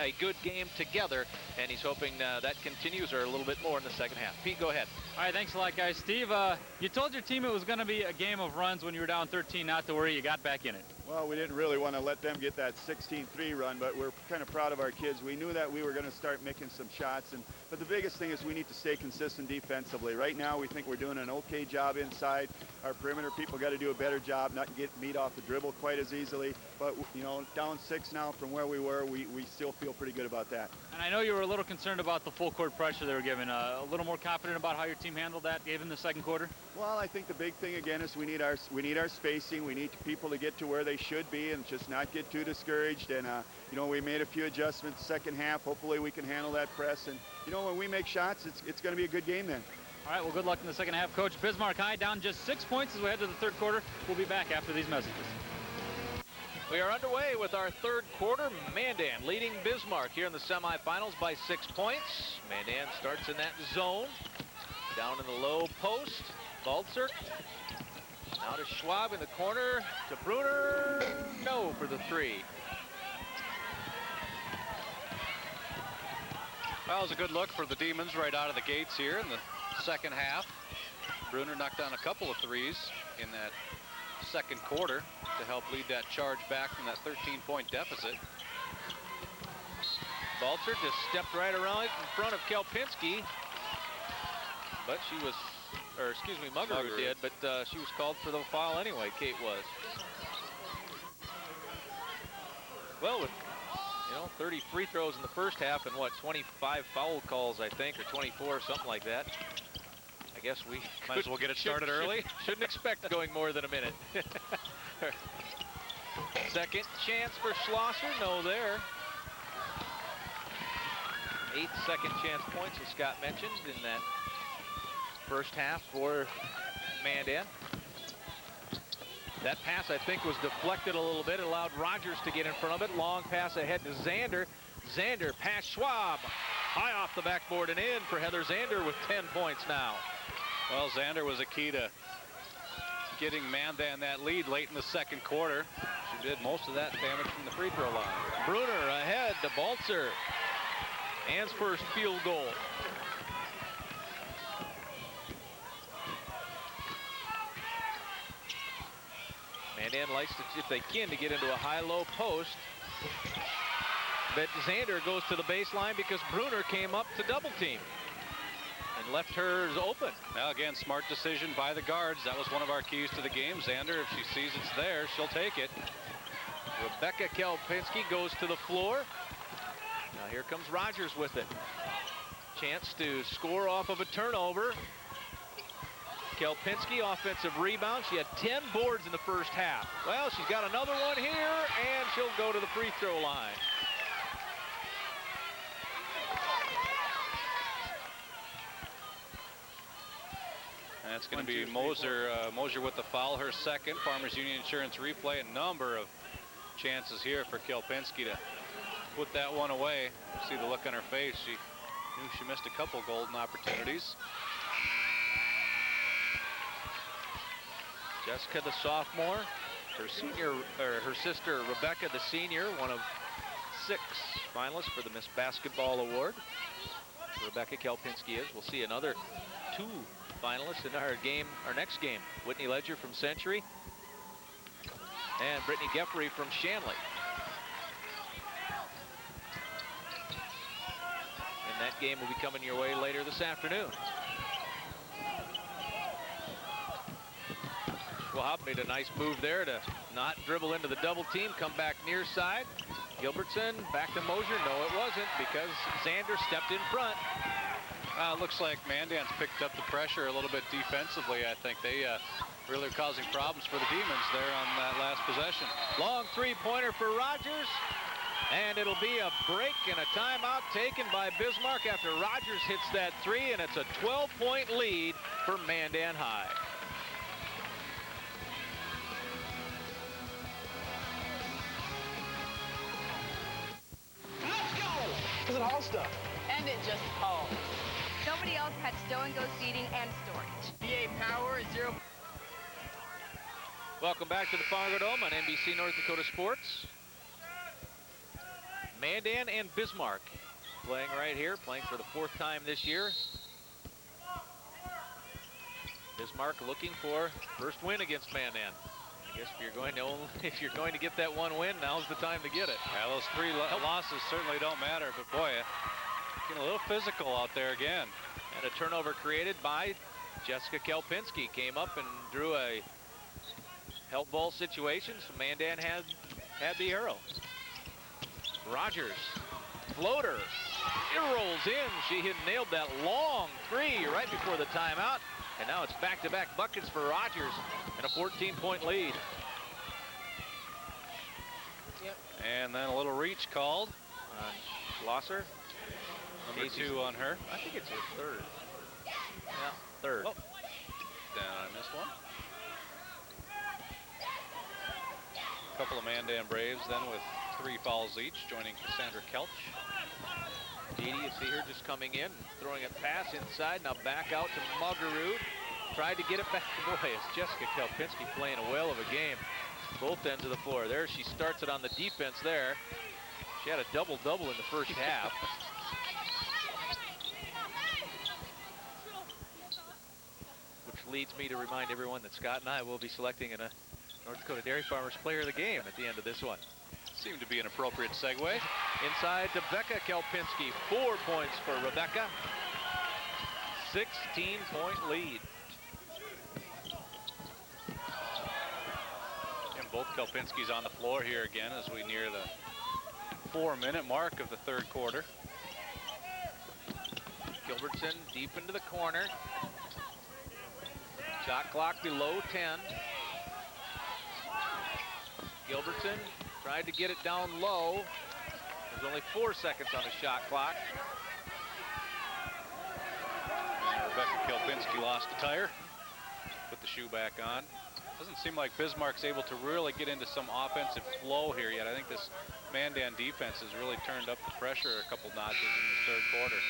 a good game together, and he's hoping that continues or a little bit more in the second half. Pete, go ahead. All right, thanks a lot, guys. Steve, you told your team it was going to be a game of runs when you were down 13, not to worry. You got back in it. Well, we didn't really want to let them get that 16-3 run, but we're kind of proud of our kids. We knew that we were going to start making some shots, but the biggest thing is we need to stay consistent defensively. Right now, we think we're doing an okay job inside. Our perimeter people got to do a better job, not get meat off the dribble quite as easily. But, you know, down 6 now from where we were, we still feel pretty good about that. And I know you were a little concerned about the full court pressure they were given. A little more confident about how your team handled that, given the second quarter? Well, I think the big thing again is we need our spacing. We need people to get to where they should be and just not get too discouraged. And, you know, we made a few adjustments second half. Hopefully we can handle that press. And, you know, when we make shots, it's going to be a good game then. All right, well, good luck in the second half, Coach. Bismarck High down just 6 points as we head to the third quarter. We'll be back after these messages. We are underway with our third quarter. Mandan leading Bismarck here in the semifinals by 6 points. Mandan starts in that zone. Down in the low post. Balzer. Now to Schwab in the corner. To Bruner. No for the three. Well, it was a good look for the Demons right out of the gates here in the second half. Bruner knocked down a couple of threes in that second quarter to help lead that charge back from that 13-point deficit. Balzer just stepped right around in front of Kelpinski. But she was, or excuse me, Muggeroot did, but she was called for the foul anyway, Kate was. Well, with, you know, 30 free throws in the first half and what, 25 foul calls, I think, or 24, something like that. I guess we might as well get it started early. Shouldn't expect going more than a minute. Second chance for Schlosser, no there. 8 second chance points, as Scott mentioned, in that first half for Mandan. That pass, I think, was deflected a little bit. It allowed Rogers to get in front of it. Long pass ahead to Zander. Zander past Schwab. High off the backboard and in for Heather Zander with 10 points now. Well, Zander was a key to getting Mandan that lead late in the second quarter. She did most of that damage from the free throw line. Bruner ahead to Balzer. Ann's first field goal. Mandan likes to, if they can, to get into a high-low post. But Zander goes to the baseline because Bruner came up to double team and left hers open. Now again, smart decision by the guards. That was one of our keys to the game. Zander, if she sees it's there, she'll take it. Rebecca Kelpinski goes to the floor. Now here comes Rogers with it. Chance to score off of a turnover. Kelpinski, offensive rebound. She had 10 boards in the first half. Well, she's got another one here, and she'll go to the free throw line. That's going to be Moser. Moser with the foul, her second. Farmers Union Insurance replay. A number of chances here for Kelpinski to put that one away. See the look on her face. She knew she missed a couple golden opportunities. Jessica, the sophomore, her senior, or her sister Rebecca, the senior, one of 6 finalists for the Miss Basketball Award. Rebecca Kelpinski is. We'll see another 2 finalists in our game, our next game. Whitney Ledger from Century and Brittany Geffrey from Shanley. And that game will be coming your way later this afternoon. Schwab made a nice move there to not dribble into the double team, come back near side. Gilbertson back to Moser. No, it wasn't, because Zander stepped in front. Looks like Mandan's picked up the pressure a little bit defensively. I think they really are causing problems for the Demons there on that last possession. Long three-pointer for Rogers. And it'll be a break and a timeout taken by Bismarck after Rogers hits that three, and it's a 12-point lead for Mandan High. It's an all stuff. And it just hauls. Nobody else had stow-and-go seating and storage. VA power is 0. Welcome back to the Fargo Dome on NBC North Dakota Sports. Mandan and Bismarck playing right here, playing for the 4th time this year. Bismarck looking for first win against Mandan. I guess if you're going to get that one win, now's the time to get it. Yeah, those 3 losses certainly don't matter, but boy, getting a little physical out there again. And a turnover created by Jessica Kelpinski. Came up and drew a help ball situation, so Mandan had the arrow. Rogers, floater, it rolls in. She had nailed that long three right before the timeout. And now it's back-to-back buckets for Rogers and a 14-point lead. And then a little reach called on Schlosser. Number 2 on her. I think it's her third. Yeah, third. Oh, then I missed one. A couple of Mandan Braves then with 3 fouls each, joining Cassandra Kelch. Didi, you see her just coming in, throwing a pass inside, now back out to Mugarud. Tried to get it back. Boy, is Jessica Kelpinski playing a whale of a game. Both ends of the floor. There she starts it on the defense there. She had a double-double in the first half. Which leads me to remind everyone that Scott and I will be selecting a North Dakota Dairy Farmers Player of the Game at the end of this one. Seemed to be an appropriate segue. Inside to Becca Kelpinski. 4 points for Rebecca. 16-point lead. And both Kelpinskis on the floor here again as we near the 4-minute mark of the third quarter. Gilbertson deep into the corner. Shot clock below 10. Gilbertson tried to get it down low. There's only 4 seconds on the shot clock. And Rebecca Kelpinski lost the tire. Put the shoe back on. Doesn't seem like Bismarck's able to really get into some offensive flow here yet. I think this Mandan defense has really turned up the pressure a couple notches in the third quarter.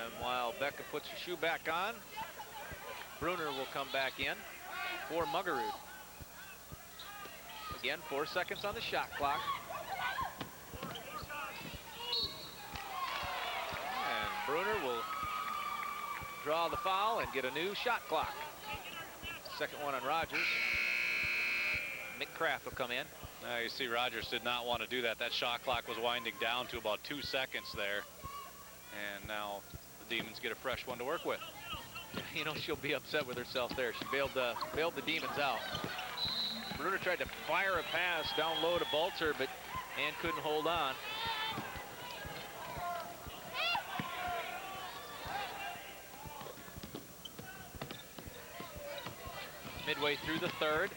And while Becca puts her shoe back on, Bruner will come back in for Mugarud. Again, 4 seconds on the shot clock. And Bruner will draw the foul and get a new shot clock. Second one on Rogers. Nick Kraft will come in. You see Rogers did not want to do that. That shot clock was winding down to about 2 seconds there. And now the Demons get a fresh one to work with. You know, she'll be upset with herself there. She bailed the Demons out. Bruner tried to fire a pass down low to Balzer, but Ann couldn't hold on. Midway through the third.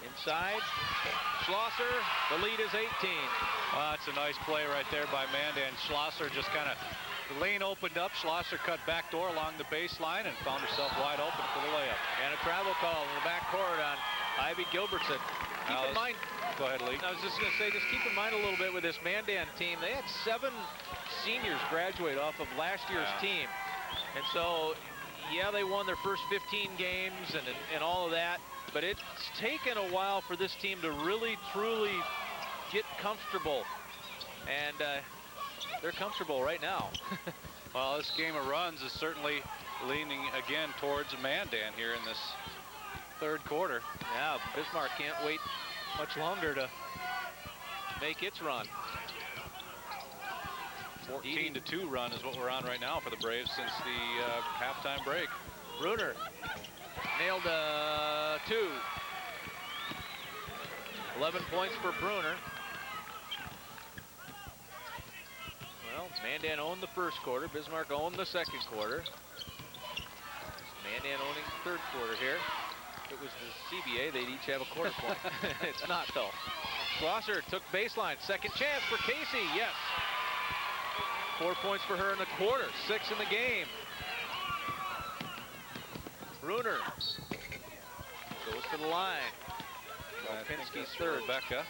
Inside, Schlosser, the lead is 18. Well, that's a nice play right there by Mandan. Schlosser just kind of, the lane opened up. Schlosser cut back door along the baseline and found herself wide open for the layup. And a travel call in the backcourt on Ivy Gilbertson. Keep in mind, go ahead, Lee. I was just going to say, just keep in mind a little bit with this Mandan team. They had 7 seniors graduate off of last year's team. And so, yeah, they won their first 15 games and all of that. But it's taken a while for this team to really, truly get comfortable. And they're comfortable right now. Well, this game of runs is certainly leaning again towards Mandan here in this third quarter. Yeah, Bismarck can't wait much longer to make its run. 14-2 run is what we're on right now for the Braves since the halftime break. Bruner nailed 2. 11 points for Bruner. Well, Mandan owned the first quarter. Bismarck owned the second quarter. Mandan owning the third quarter here. If it was the CBA, they'd each have a quarter point. It's not, though. Schlosser took baseline. Second chance for Casey. Yes. 4 points for her in the quarter. 6 in the game. Bruner goes to the line. Kelpinski's third. Becca.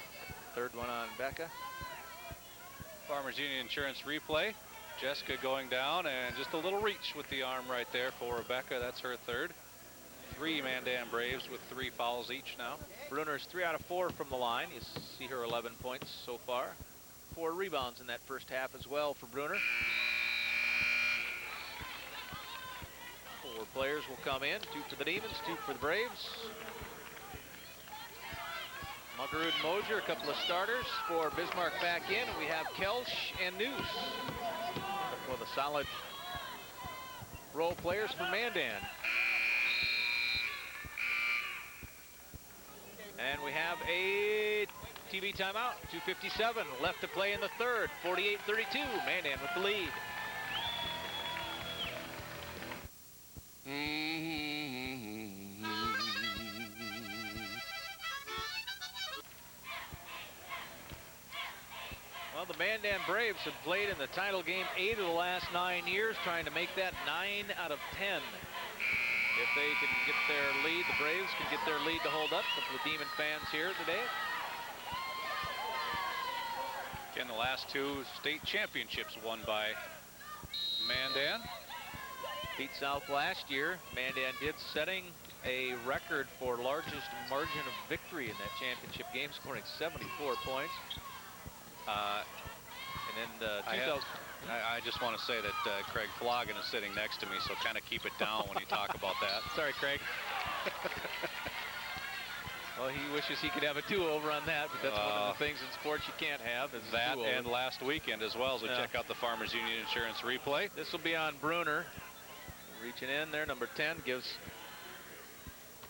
Third one on Becca. Farmers Union Insurance replay. Jessica going down and just a little reach with the arm right there for Rebecca. That's her third. 3 Mandan Braves with 3 fouls each now. Bruner's 3 out of 4 from the line. You see her 11 points so far. 4 rebounds in that first half as well for Bruner. 4 players will come in. 2 for the Demons, 2 for the Braves. Mugarud and Mosier, a couple of starters for Bismarck back in. We have Kelch and Noose. Well, the solid role players for Mandan. And we have a TV timeout. 2:57 left to play in the third. 48-32. Mandan with the lead. Well, the Mandan Braves have played in the title game 8 of the last 9 years, trying to make that 9 out of 10. If they can get their lead, the Braves can get their lead to hold up. A couple of Demon fans here today. Again, the last 2 state championships won by Mandan. Beat South last year. Mandan did, setting a record for largest margin of victory in that championship game, scoring 74 points. And then I just want to say that Craig Flogan is sitting next to me, so kind of keep it down when you talk about that. Sorry, Craig. Well, he wishes he could have a do-over on that, but that's one of the things in sports you can't have. Is that and last weekend as well, as we check out the Farmers Union Insurance replay. This will be on Bruner. Reaching in there, number 10 gives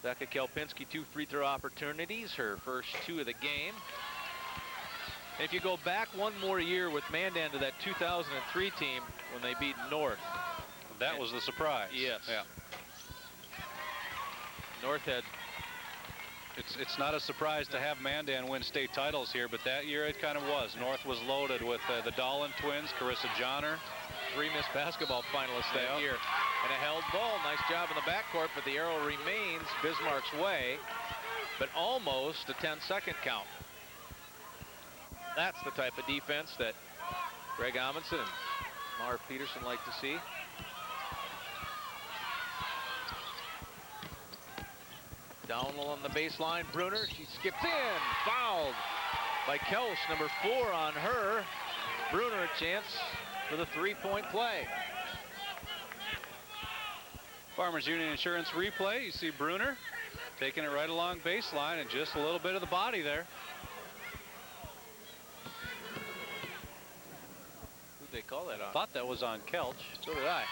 Becca Kelpinski 2 free throw opportunities, her first 2 of the game. And if you go back one more year with Mandan to that 2003 team when they beat North. That was the surprise. Yes. Yeah. North had. It's not a surprise to have Mandan win state titles here, but that year it kind of was. North was loaded with the Dolan twins, Carissa Johnner. 3 Miss Basketball finalists that year. And a held ball. Nice job in the backcourt, but the arrow remains Bismarck's way. But almost a 10-second count. That's the type of defense that Greg Amundsen and Marv Peterson like to see. Downlow on the baseline. Bruner, she skips in. Fouled by Kelch, number 4 on her. Bruner a chance for the 3-point play. Farmers Union Insurance replay. You see Bruner taking it right along baseline and just a little bit of the body there. Who'd they call that on? Thought that was on Kelch. So did I.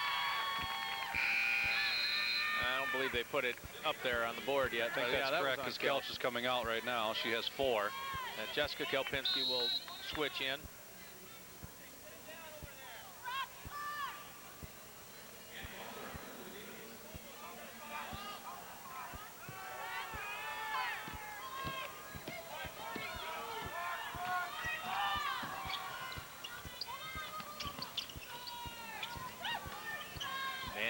I don't believe they put it up there on the board yet. I think that's correct, because Kelch is coming out right now. She has 4. And Jessica Kelpinski will switch in.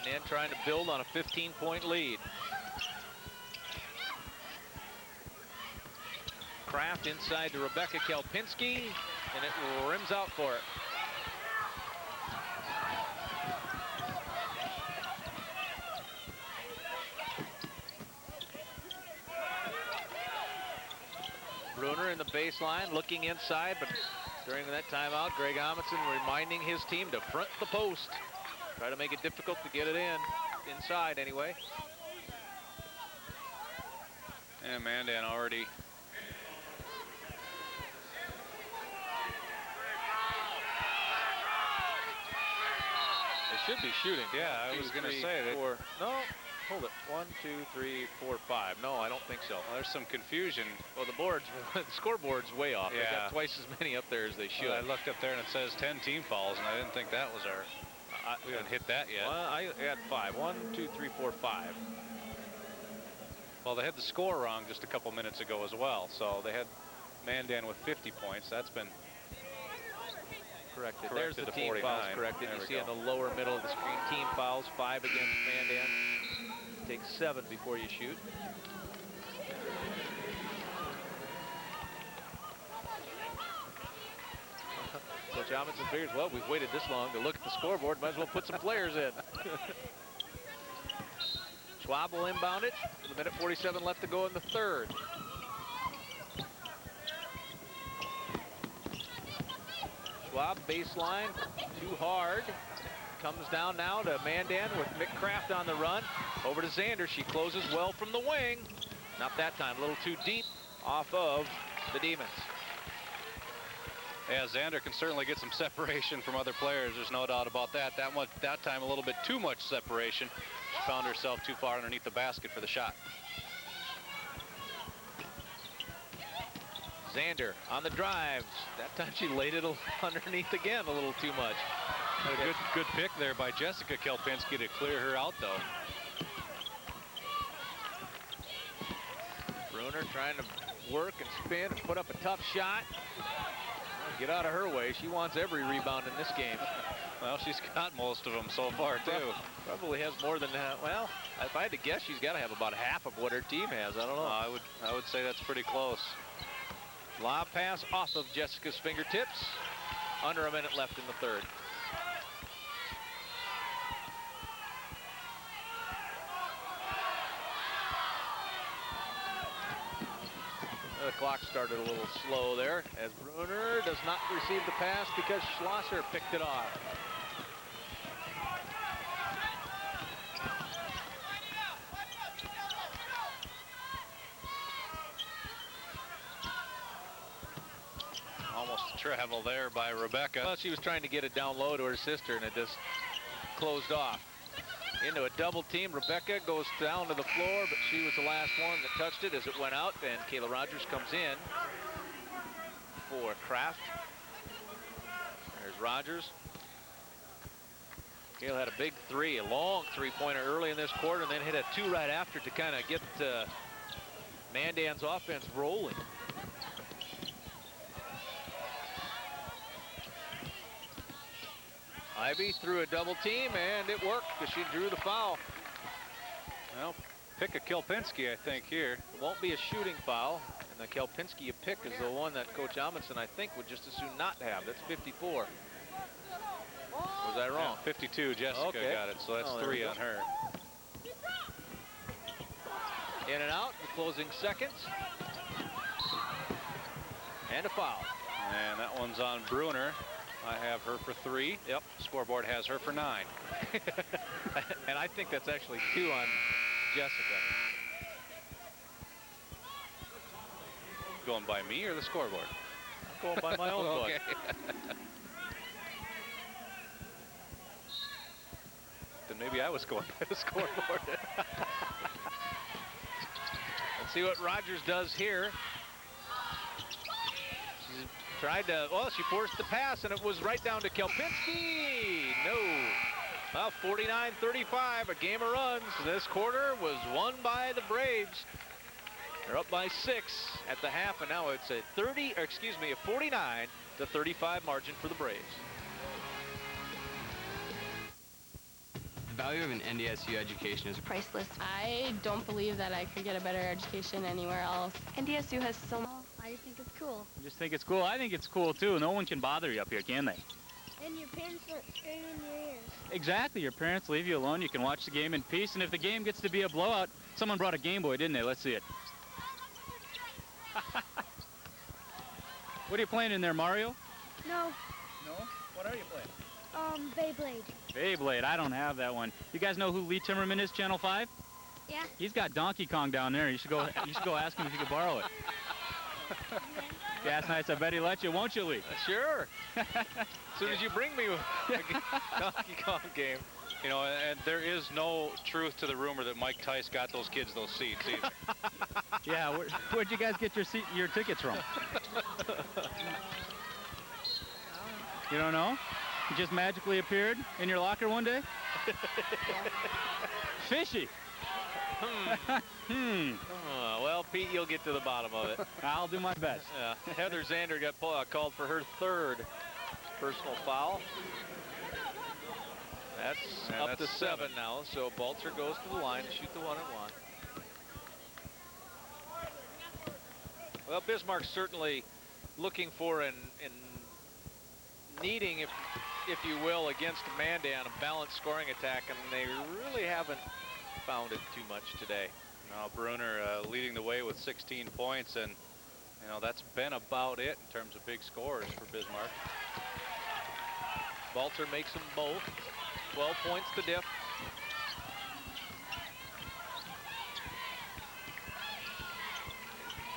And trying to build on a 15-point lead. Kraft inside to Rebecca Kelpinski, and it rims out for it. Bruner in the baseline, looking inside, but during that timeout, Greg Amundsen reminding his team to front the post. Try to make it difficult to get it inside anyway. And Mandan already. They should be shooting. Yeah, I was going to say that. No, hold it. 1, 2, 3, 4, 5. No, I don't think so. Well, there's some confusion. Well, the scoreboard's way off. Yeah. They got twice as many up there as they should. Well, I looked up there and it says 10 team fouls, and I didn't think that was our. We haven't hit that yet. Well, I had 5. 1, 2, 3, 4, 5. Well, they had the score wrong just a couple minutes ago as well. So they had Mandan with 50 points. That's been corrected. Corrected There's the to team 49. fouls corrected. There You we see go. in the lower middle of the screen, team fouls, 5 against Mandan. Take 7 before you shoot. Coach Amundsen figures, well, we've waited this long to look at the scoreboard. Might as well put some players in. Schwab will inbound it with a minute 47 left to go in the third. Schwab baseline, too hard. Comes down now to Mandan with Mick Kraft on the run. Over to Zander. She closes well from the wing. Not that time. A little too deep off of the Demons. Yeah, Zander can certainly get some separation from other players. There's no doubt about that. That time a little bit too much separation. She found herself too far underneath the basket for the shot. Zander on the drives. That time she laid it underneath again a little too much. A good pick there by Jessica Kelpinski to clear her out, though. Bruner trying to work and spin and put up a tough shot. Get out of her way. She wants every rebound in this game. Well, she's got most of them so far, too. Probably has more than that. Well, if I had to guess, she's got to have about half of what her team has. I don't know. I would say that's pretty close. Lob pass off of Jessica's fingertips. Under a minute left in the third. The clock started a little slow there as Bruner does not receive the pass because Schlosser picked it off. Almost a travel there by Rebecca. Well, she was trying to get it down low to her sister, and it just closed off. Into a double team. Rebecca goes down to the floor, but she was the last one that touched it as it went out. And Kayla Rogers comes in for Kraft. There's Rogers. Kayla had a big three, a long three-pointer early in this quarter, and then hit a two right after to kind of get Mandan's offense rolling. Ivy threw a double team, and it worked because she drew the foul. Well, pick a Kelpinski, I think, here. It won't be a shooting foul, and the Kelpinski you pick is the one that Coach Amundsen, I think, would just as soon not have. That's 54. Was I wrong? Yeah, 52, Jessica got it, so that's 3 on her. In and out, the closing seconds. And a foul. And that one's on Bruner. I have her for 3. Yep, scoreboard has her for 9. And I think that's actually 2 on Jessica. Going by me or the scoreboard? I'm going by my own book. Then maybe I was going by the scoreboard. Let's see what Rogers does here. She's tried to, well, she forced the pass, and it was right down to Kelpinski. No. Well, 49-35, a game of runs. This quarter was won by the Braves. They're up by 6 at the half, and now it's a 49-35 margin for the Braves. The value of an NDSU education is Priceless. I don't believe that I could get a better education anywhere else. NDSU has so much. I just think it's cool. You just think it's cool? I think it's cool, too. No one can bother you up here, can they? And your parents aren't screaming in your ears. Exactly. Your parents leave you alone. You can watch the game in peace. And if the game gets to be a blowout, someone brought a Game Boy, didn't they? Let's see it. What are you playing in there, Mario? No. No? What are you playing? Beyblade. Beyblade. I don't have that one. You guys know who Lee Timmerman is, Channel 5? Yeah. He's got Donkey Kong down there. You should go ask him if you could borrow it. Gas nights, I bet he let you, won't you, Lee? Sure. As soon as you bring me a Donkey Kong game. You know, and there is no truth to the rumor that Mike Tice got those kids those seats either. Yeah, where'd you guys get your tickets from? You don't know? He just magically appeared in your locker one day? Fishy. Well, Pete, you'll get to the bottom of it. I'll do my best. Yeah. Heather Zander got called for her 3rd personal foul. That's up to 7 now, so Balzer goes to the line to shoot the 1-and-1. Well, Bismarck's certainly looking for and needing, if you will, against Mandan, a balanced scoring attack, and they really haven't found it too much today. Now Bruner leading the way with 16 points, and you know that's been about it in terms of big scores for Bismarck. Balzer makes them both. 12 points to diff.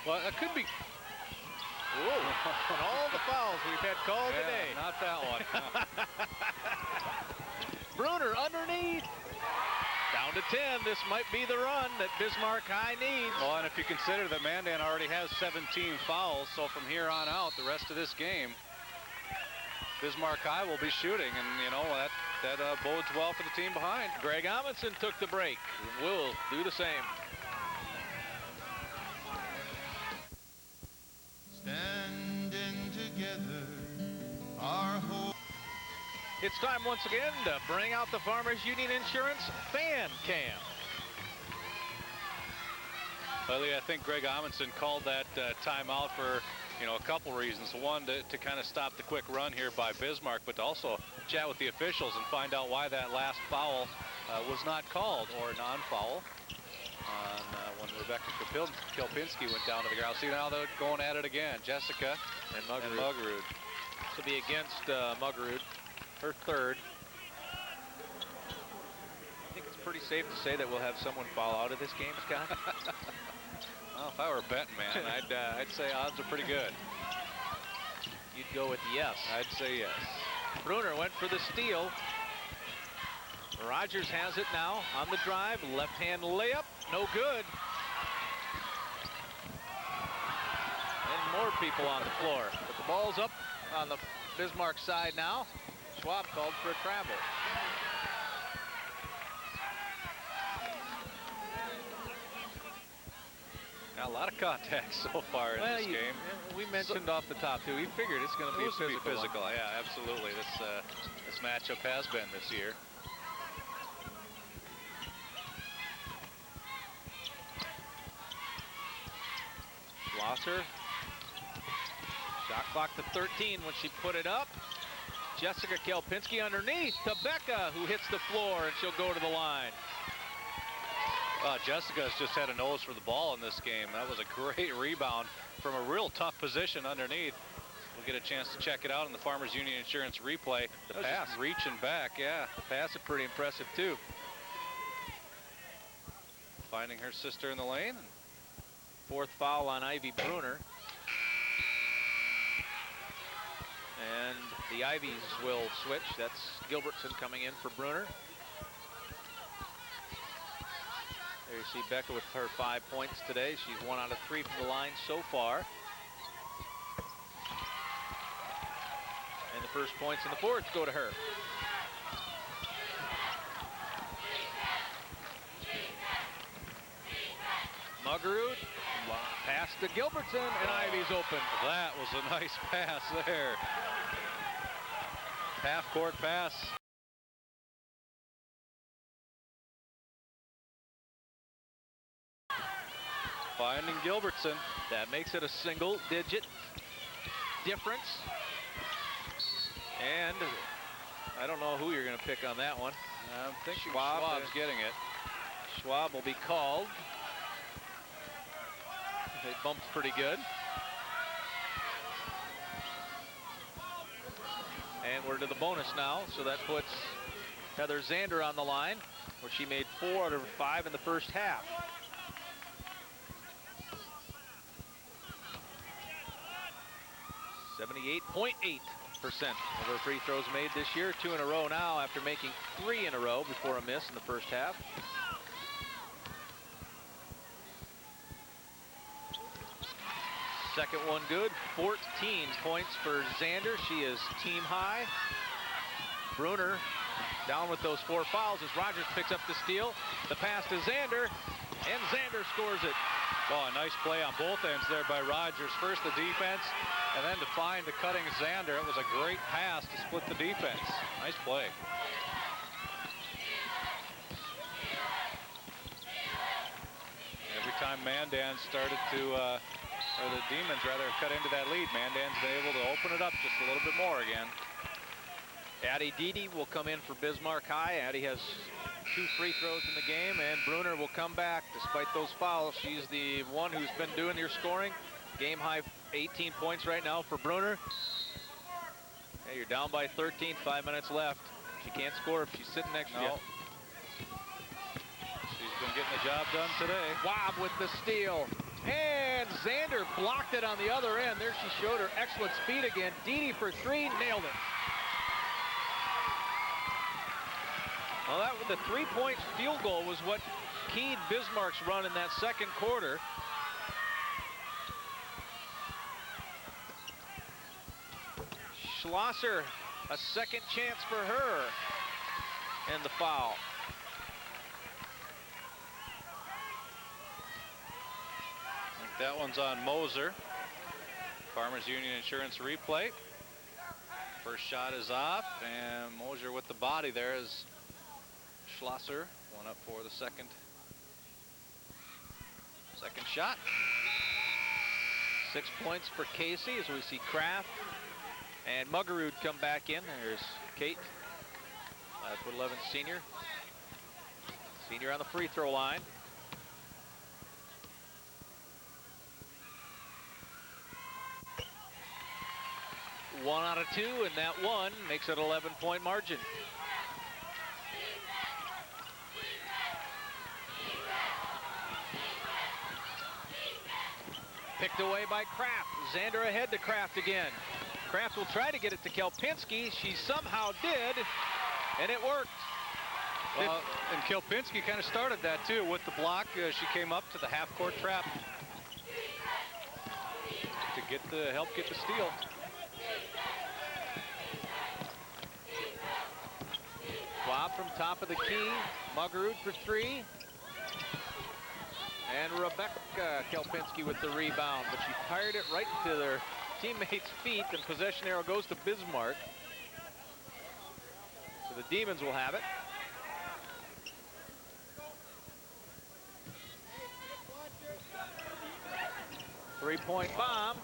Well, that could be. Whoa. And all the fouls we've had called today. Not that one. Bruner underneath. Down to 10. This might be the run that Bismarck High needs. Well, and if you consider that Mandan already has 17 fouls, so from here on out, the rest of this game, Bismarck High will be shooting, and you know that bodes well for the team behind. Greg Amundsen took the break. We'll do the same. Standing together It's time once again to bring out the Farmers Union Insurance Fan Cam. Lately, I think Greg Amundsen called that timeout for, a couple reasons. One, to kind of stop the quick run here by Bismarck, but to also chat with the officials and find out why that last foul was not called, or non-foul, when Rebecca Kilpinski went down to the ground. See, now they're going at it again. Jessica and Muggerud. This will be against Muggerud, her third. I think it's pretty safe to say that we'll have someone fall out of this game, Scott. Well, if I were a betting man, I'd say odds are pretty good. You'd go with yes. I'd say yes. Bruner went for the steal. Rogers has it now on the drive. Left-hand layup, no good. And more people on the floor. But the ball's up on the Bismarck side now. Schwab called for a travel. Now, a lot of contact so far in this game. We mentioned off the top, too. We figured it's going to be physical. Yeah, absolutely. This matchup has been this year. Schlosser. Shot clock to 13 when she put it up. Jessica Kelpinski underneath to Becca, who hits the floor, and she'll go to the line. Jessica's just had a nose for the ball in this game. That was a great rebound from a real tough position underneath. We'll get a chance to check it out in the Farmers Union Insurance replay. The pass reaching back, yeah. The pass is pretty impressive, too. Finding her sister in the lane. Fourth foul on Ivy Bruner. And the Ivies will switch. That's Gilbertson coming in for Bruner. There you see Becca with her 5 points today. She's 1 out of 3 from the line so far. And the first points in the fourth go to her. Muggerud, pass to Gilbertson, and Ivy's open. That was a nice pass there. Half-court pass. Finding Gilbertson. That makes it a single-digit difference. And I don't know who you're going to pick on that one. I'm thinking Schwab's getting it. Schwab will be called. They bumped pretty good. And we're to the bonus now, so that puts Heather Zander on the line, where she made 4 out of 5 in the first half. .8% of her free throws made this year, 2 in a row now after making 3 in a row before a miss in the first half. Second one good, 14 points for Zander. She is team high. Bruner down with those 4 fouls as Rogers picks up the steal. The pass to Zander, and Zander scores it. Oh, a nice play on both ends there by Rogers. First the defense, and then to find the cutting Zander. It was a great pass to split the defense. Nice play. Every time Mandan started to, or the Demons rather, cut into that lead, Mandan's been able to open it up just a little bit more again. Addie Dede will come in for Bismarck High. Addie has 2 free throws in the game, and Bruner will come back despite those fouls. She's the one who's been doing your scoring. Game high 18 points right now for Bruner. Hey, you're down by 13, 5 minutes left. She can't score if she's sitting next to you. She's been getting the job done today. Schwab with the steal. And Zander blocked it on the other end. There she showed her excellent speed again. Dede for 3, nailed it. Well, the 3-point field goal was what keyed Bismarck's run in that second quarter. Schlosser, a second chance for her, and the foul. That one's on Moser. Farmers Union Insurance replay. First shot is off, and Mosier with the body there as Schlosser one up for the second shot. 6 points for Casey as we see Kraft and Muggerud come back in. There's Kate, 5'11" senior. Senior on the free throw line. One out of two, and that one makes it 11-point margin. Picked away by Kraft. Zander ahead to Kraft again. Kraft will try to get it to Kelpinski. She somehow did, and it worked. Well, and Kelpinski kind of started that too with the block. She came up to the half-court trap to help get the steal. Swab from top of the key. Muggerud for three. And Rebecca Kelpinski with the rebound, but she fired it right to their teammates' feet, and possession arrow goes to Bismarck. So the Demons will have it. Three-point bomb.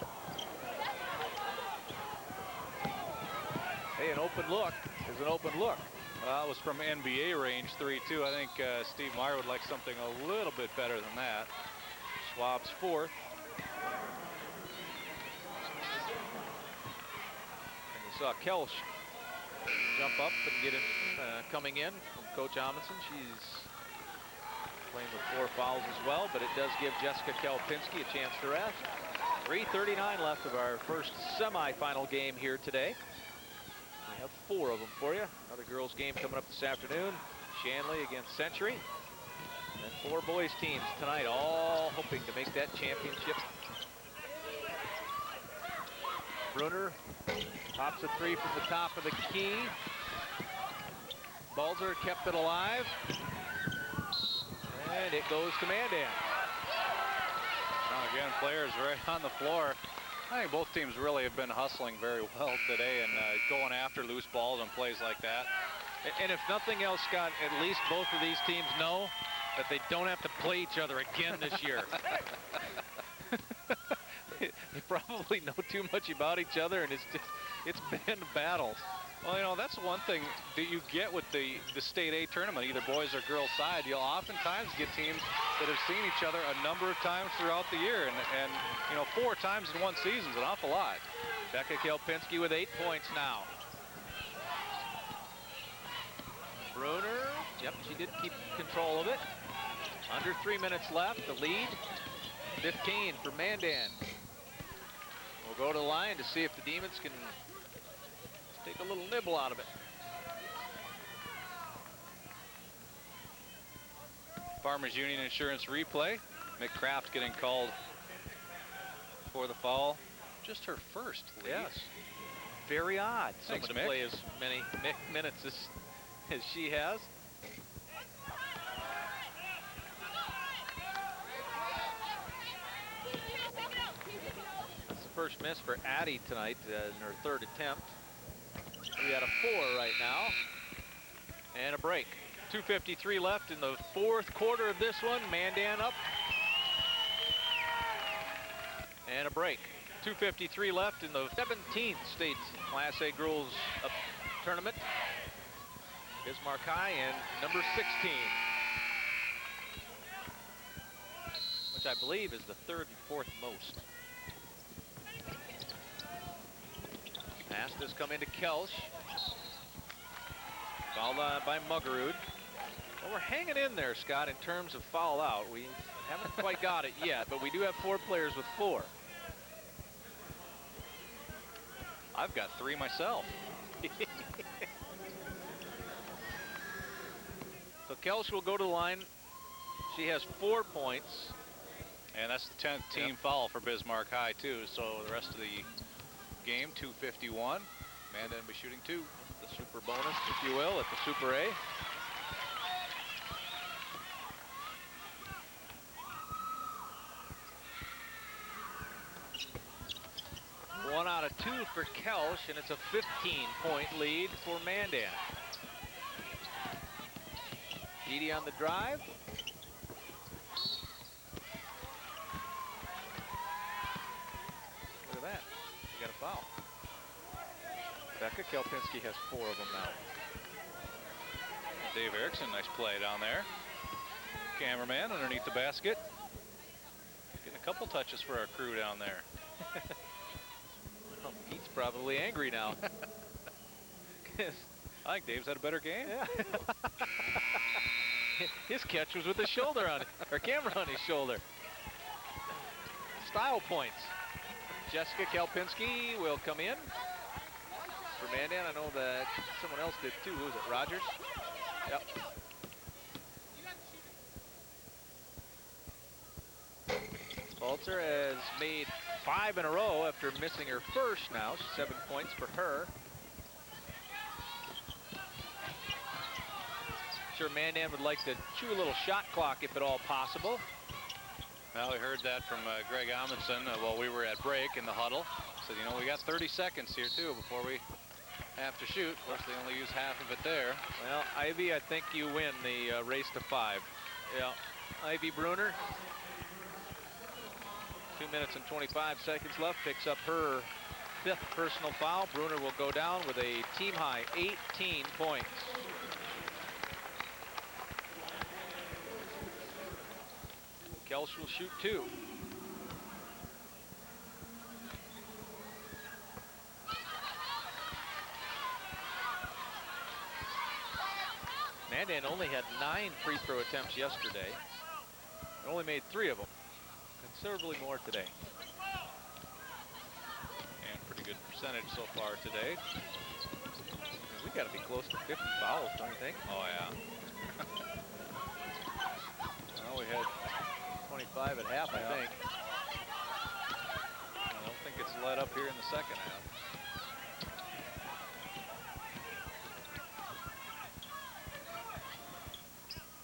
Hey, an open look is an open look. Well, it was from NBA range 3, too. I think Steve Meyer would like something a little bit better than that. Schwab's fourth. And we saw Kelsch jump up and get him coming in from Coach Amundsen. She's playing with 4 fouls as well, but it does give Jessica Kelpinski a chance to rest. 3:39 left of our first semifinal game here today. We have 4 of them for you. Another girls game coming up this afternoon. Shanley against Century. And 4 boys teams tonight, all hoping to make that championship. Brunner pops a 3 from the top of the key. Balzer kept it alive. And it goes to Mandan. Well, again, players right on the floor. I think both teams really have been hustling very well today and going after loose balls and plays like that. And if nothing else, Scott, at least both of these teams know that they don't have to play each other again this year. They probably know too much about each other, and it's been battles. Well, you know, that's one thing that you get with the State A tournament, either boys or girls side. You'll oftentimes get teams that have seen each other a number of times throughout the year, and you know, 4 times in one season is an awful lot. Becca Kelpinski with 8 points now. Brunner, yep, she did keep control of it. Under 3 minutes left, the lead, 15 for Mandan. We'll go to the line to see if the Demons can take a little nibble out of it. Farmers Union Insurance replay. Mick Kraft getting called for the foul. Just her first lead. Yes. Very odd. Thanks, Someone to play as many minutes as she has. That's the first miss for Addie tonight in her 3rd attempt. We got a 4 right now. And a break. 2:53 left in the 4th quarter of this one. Mandan up. And a break. 2:53 left in the 17th state Class A girls tournament. Bismarck High and number 16. Which I believe is the 3rd and 4th most. Pass this come into Kelsch. Fouled by Muggerud. Well, we're hanging in there, Scott, in terms of foul out. We haven't quite got it yet, but we do have 4 players with 4. I've got 3 myself. So Kelsch will go to the line. She has 4 points. And that's the 10th team foul for Bismarck High, too. So the rest of the game, 2:51. Mandan will be shooting 2. The super bonus, if you will, at the Super A. One out of 2 for Kelsch, and it's a 15-point lead for Mandan. Edie on the drive. Look at that. We got a foul. Becca Kelpinski has 4 of them now. Dave Erickson, nice play down there. Cameraman underneath the basket. Getting a couple touches for our crew down there. Well, Pete's probably angry now. I think Dave's had a better game. Yeah. His catch was with the shoulder on it, or camera on his shoulder. Style points. Jessica Kelpinski will come in for Mandan. I know that someone else did too. Who was it? Rogers? Yep. Balzer has made 5 in a row after missing her first now. 7 points for her. Sure, Mandan would like to chew a little shot clock if at all possible. Well, we heard that from Greg Amundsen while we were at break in the huddle. Said, you know, we got 30 seconds here too before we have to shoot. Of course, they only use half of it there. Well, Ivy, I think you win the race to 5. Yeah, Ivy Bruner. 2 minutes and 25 seconds left. Picks up her 5th personal foul. Bruner will go down with a team high 18 points. Kelsch will shoot 2. Mandan only had 9 free throw attempts yesterday. They only made 3 of them. Considerably more today. And pretty good percentage so far today. We got to be close to 50 fouls, don't you think? Oh, yeah. Well, we had 25 at half, I think. I don't think it's let up here in the second half.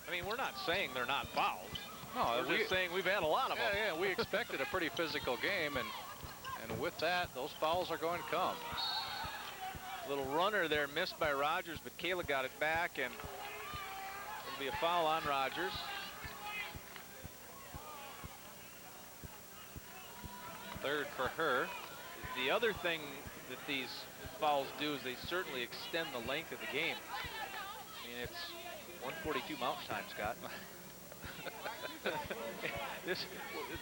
I mean, we're not saying they're not fouls. No, we're just saying we've had a lot of them. Yeah, we expected a pretty physical game, and with that, those fouls are going to come. Little runner there missed by Rogers, but Kayla got it back, and it'll be a foul on Rogers. Third for her. The other thing that these fouls do is they certainly extend the length of the game. I mean, it's 1:42 Mountain Time, Scott.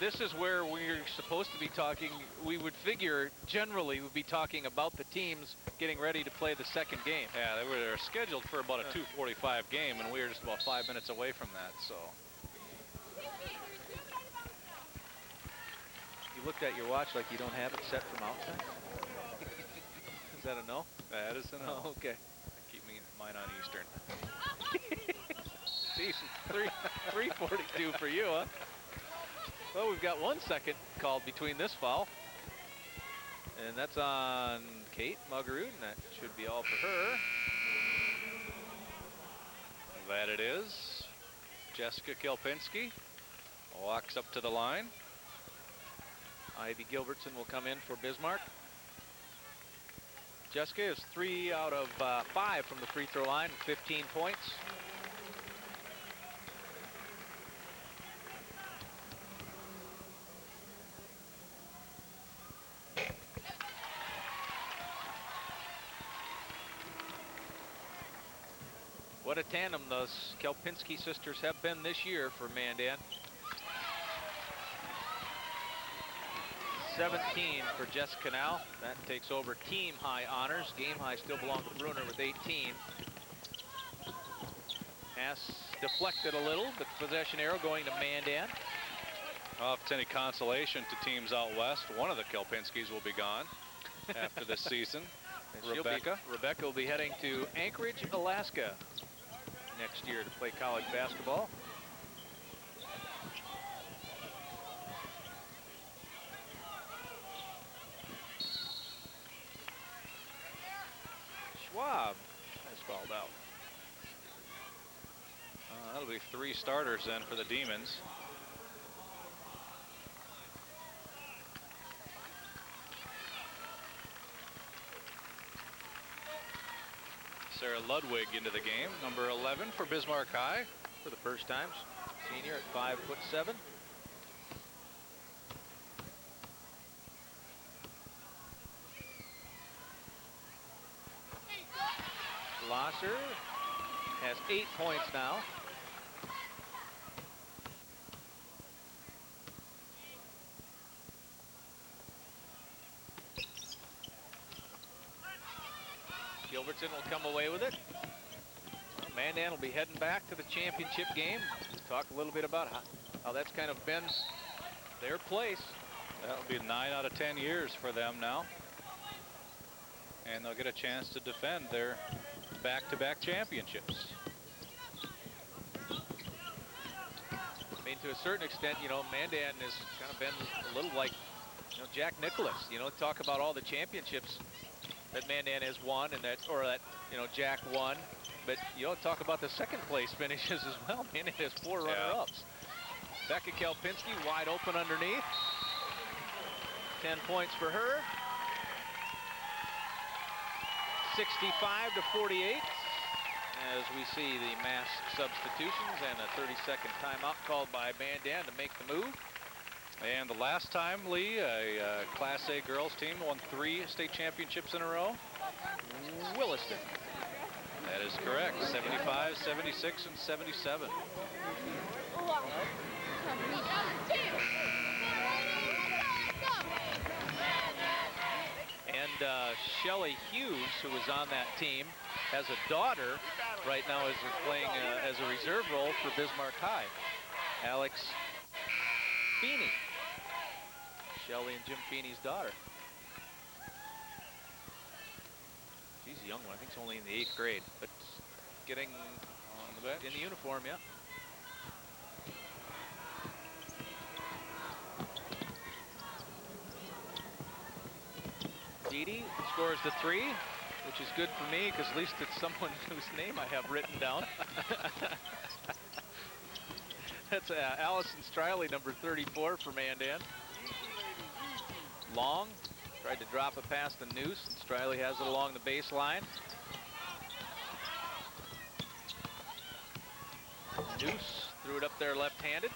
This is where we're supposed to be talking. We would figure generally we'd be talking about the teams getting ready to play the second game. Yeah, they were scheduled for about a 2:45 game, and we were just about 5 minutes away from that. So you looked at your watch like you don't have it set for Mountain Time. Is that a no? That is a no. Oh, okay. I keep mine on Eastern. Decent. 3:42 for you, huh? Well, we've got 1 second called between this foul. And that's on Kate Muggerud, and that should be all for her. That it is. Jessica Kelpinski walks up to the line. Ivy Gilbertson will come in for Bismarck. Jessica is 3 out of 5 from the free throw line, 15 points. What a tandem those Kelpinski sisters have been this year for Mandan. 17 for Jessica now. That takes over team high honors. Game high still belongs to Bruner with 18. Pass deflected a little, but possession arrow going to Mandan. Well, if it's any consolation to teams out west, one of the Kelpinskis will be gone after this season. Rebecca will be heading to Anchorage, Alaska next year to play college basketball. Schwab has fouled out. That'll be 3 starters then for the Demons. Sarah Ludwig into the game, number 11 for Bismarck High. For the first time, senior at 5'7". Losser has 8 points now. Gilbertson will come away with it. Well, Mandan will be heading back to the championship game. Talk a little bit about how that's kind of been their place. That'll be 9 out of 10 years for them now. And they'll get a chance to defend their back-to-back championships. I mean, to a certain extent, you know, Mandan has kind of been a little like, you know, Jack Nicklaus. You know, talk about all the championships that Mandan has won, and that, or that, you know, Jack won. But you know, talk about the second place finishes as well. Mandan has 4 runner-ups. Becca Kelpinski wide open underneath. 10 points for her. 65 to 48. As we see the mass substitutions and a 30-second timeout called by Mandan to make the move. And the last time, Lee, a Class A girls team won 3 state championships in a row. Williston. That is correct. 75, 76, and 77. And Shelley Hughes, who was on that team, has a daughter right now is playing as a reserve role for Bismarck High. Alex Feeney. Shelley and Jim Feeney's daughter. She's a young one. I think she's only in the 8th grade, but getting on the bench in the uniform, yeah. Didi scores the 3, which is good for me because at least it's someone whose name I have written down. That's Allison Striley, number 34 for Mandan. Long tried to drop it past the noose, and Striley has it along the baseline. Noose threw it up there left-handed.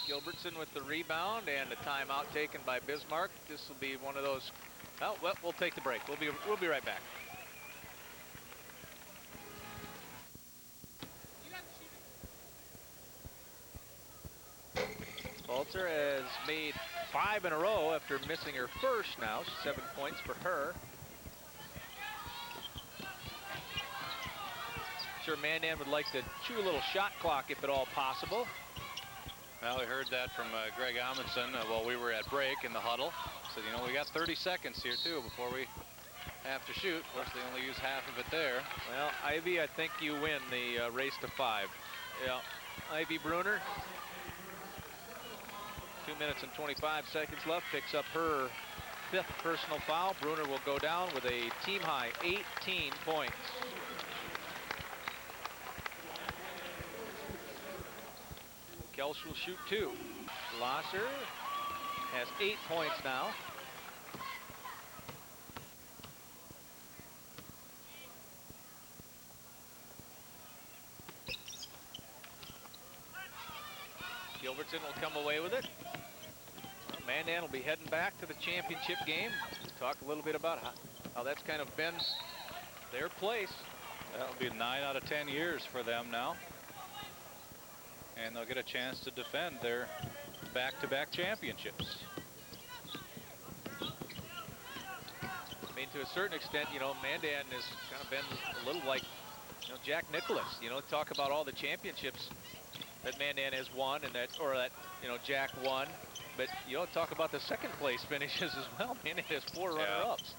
Gilbertson with the rebound and a timeout taken by Bismarck. This will be one of those. Oh, well, we'll take the break. We'll be right back. Balzer has made 5 in a row after missing her first now. 7 points for her. Sure, Mandan would like to chew a little shot clock if at all possible. Well, we heard that from Greg Amundsen while we were at break in the huddle. Said, you know, we got 30 seconds here, too, before we have to shoot. Of course, they only use half of it there. Well, Ivy, I think you win the race to 5. Yeah, Ivy Bruner. 2 minutes and 25 seconds left. Picks up her 5th personal foul. Bruner will go down with a team-high 18 points. Kelsch will shoot 2. Losser has 8 points now. Gilbertson will come away with it. Well, Mandan will be heading back to the championship game. Talk a little bit about how that's kind of been their place. That'll be 9 out of 10 years for them now. And they'll get a chance to defend their back-to-back championships. I mean, to a certain extent, you know, Mandan has kind of been a little like, you know, Jack Nicklaus. You know, talk about all the championships that Mandan has won, and that, or that, you know, Jack won. But you know, talk about the second place finishes as well. Mandan has 4 runner-ups.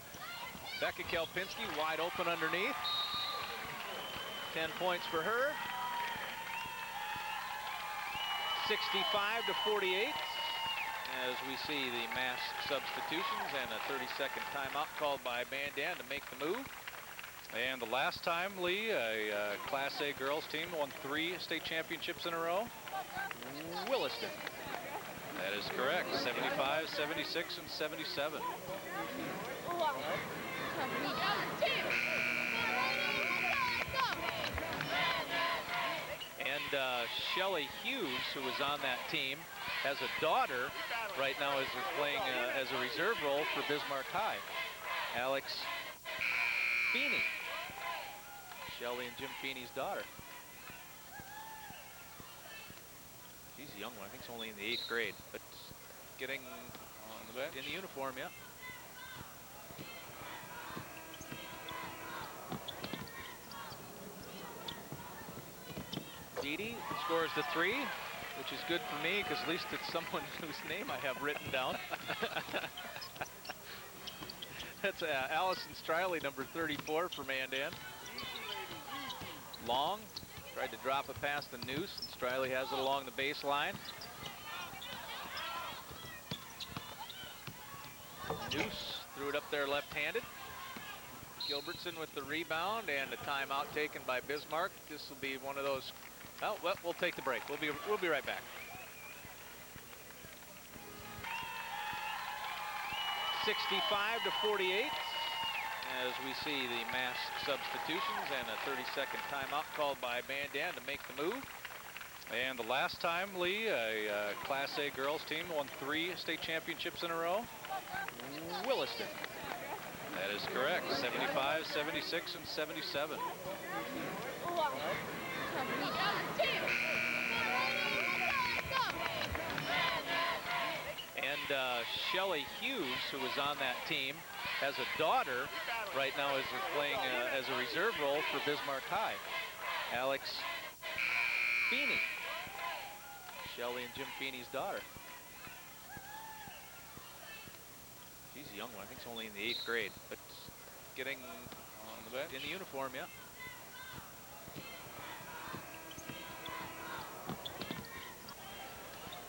Becca Kelpinski wide open underneath. 10 points for her. 65 to 48. As we see the mass substitutions and a 30-second timeout called by Mandan to make the move. And the last time, Lee, a Class A girls team won 3 state championships in a row. Williston. That is correct. 75, 76, and 77. Shelley Hughes, who was on that team, has a daughter right now is playing as a reserve role for Bismarck High. Alex Feeney. Shelley and Jim Feeney's daughter. She's a young one. I think she's only in the 8th grade, but getting on the bench in the uniform, yeah. Didi scores the 3, which is good for me because at least it's someone whose name I have written down. That's Allison Striley, number 34 for Mandan. Long, tried to drop it past the noose, and Striley has it along the baseline. Noose threw it up there left-handed. Gilbertson with the rebound and a timeout taken by Bismarck. This will be one of those. Oh, well, we'll take the break. We'll be right back. 65-48 as we see the mass substitutions and a 30-second timeout called by Mandan to make the move. And the last time, Lee, a Class A girls team won 3 state championships in a row. Williston. That is correct. 75, 76, and 77. And Shelley Hughes, who was on that team, has a daughter right now is playing as a reserve role for Bismarck High. Alex Feeney. Shelley and Jim Feeney's daughter. She's a young one. I think she's only in the 8th grade, but getting on the bench in the uniform, yeah.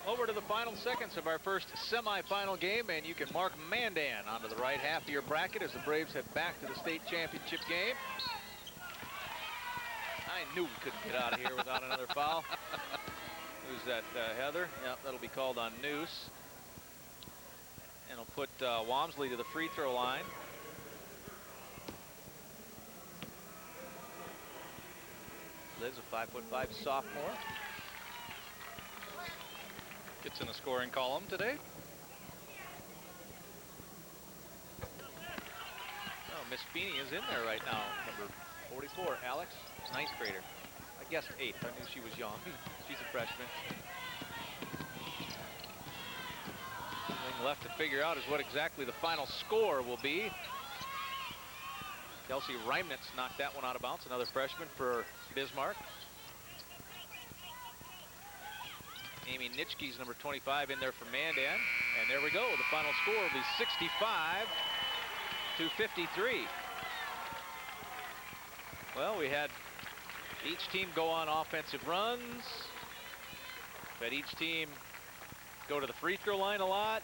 Over to the final seconds of our first semifinal game, and you can mark Mandan onto the right half of your bracket as the Braves head back to the state championship game. I knew we couldn't get out of here without another foul. Who's that, Heather? Yep, that'll be called on Noose. And it'll put Walmsley to the free throw line. Liz, a 5'5" sophomore. Gets in the scoring column today. Oh, Miss Feeney is in there right now. Number 44, Alex, 9th grader. I guessed 8th. I knew she was young. She's a freshman. Thing left to figure out is what exactly the final score will be. Kelsey Reimnitz knocked that one out of bounds. Another freshman for Bismarck. Amy Nitschke's number 25 in there for Mandan. And there we go. The final score will be 65-53. Well, we had each team go on offensive runs. We had each team go to the free throw line a lot.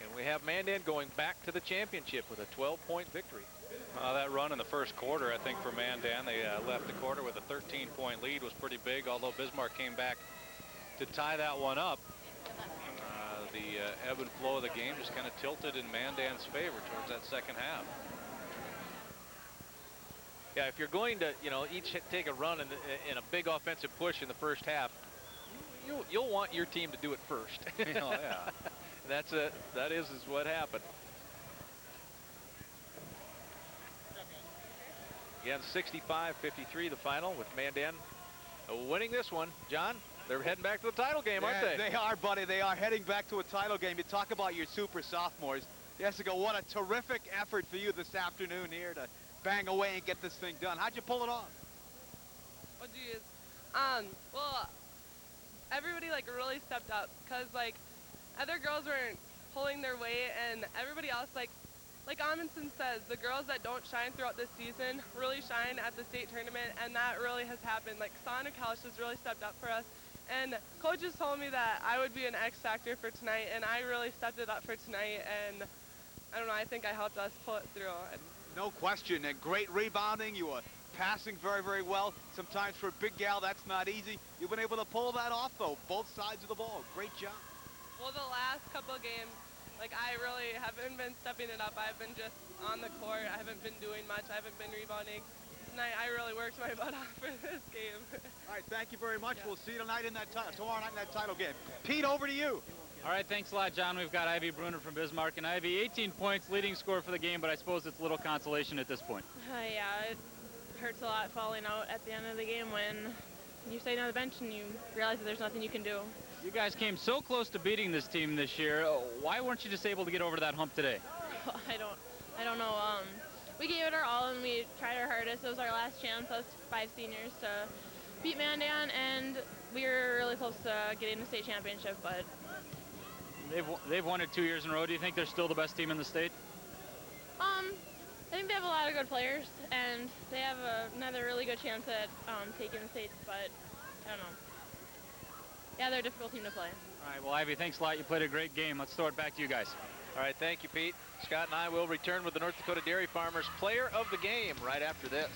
And we have Mandan going back to the championship with a 12-point victory. That run in the first quarter, I think, for Mandan, they left the quarter with a 13-point lead, was pretty big, although Bismarck came back to tie that one up. The ebb and flow of the game just kind of tilted in Mandan's favor towards that second half. Yeah, if you're going to, each take a run in a big offensive push in the first half, you'll want your team to do it first. Oh, yeah. That is what happened. Again, 65-53 the final with Mandan winning this one. John, they're heading back to the title game, aren't they? They are, buddy. They are heading back to a title game. You talk about your super sophomores. Jessica, what a terrific effort for you this afternoon here to bang away and get this thing done. How'd you pull it off? Oh, geez. Well, everybody, really stepped up because, other girls weren't pulling their weight, and everybody else, like Amundsen says, the girls that don't shine throughout this season really shine at the state tournament, and that really has happened. Sana Couch has really stepped up for us, and coaches told me that I would be an X factor for tonight, and I really stepped it up for tonight, and I don't know, I think I helped us pull it through. No question, and great rebounding. You were passing very, very well. Sometimes for a big gal, that's not easy. You've been able to pull that off, though, both sides of the ball. Great job. Well, the last couple of games, I really haven't been stepping it up. I've been just on the court. I haven't been doing much. I haven't been rebounding. tonight. I really worked my butt off for this game. All right, thank you very much. We'll see you tonight in that tomorrow night in that title game. Pete, over to you. All right, thanks a lot, John. We've got Ivy Bruner from Bismarck. And Ivy, 18 points, leading score for the game, but I suppose it's little consolation at this point. Yeah, it hurts a lot falling out at the end of the game when you're sitting on the bench and you realize that there's nothing you can do. You guys came so close to beating this team this year. Why weren't you just able to get over that hump today? I don't know. We gave it our all and we tried our hardest. It was our last chance, us 5 seniors, to beat Mandan, and we were really close to getting the state championship, but they've won it 2 years in a row. Do you think they're still the best team in the state? I think they have a lot of good players, and they have another really good chance at taking the state, but I don't know. Yeah, they're a difficult team to play. All right, well, Ivy, thanks a lot. You played a great game. Let's throw it back to you guys. All right, thank you, Pete. Scott and I will return with the North Dakota Dairy Farmers Player of the Game right after this.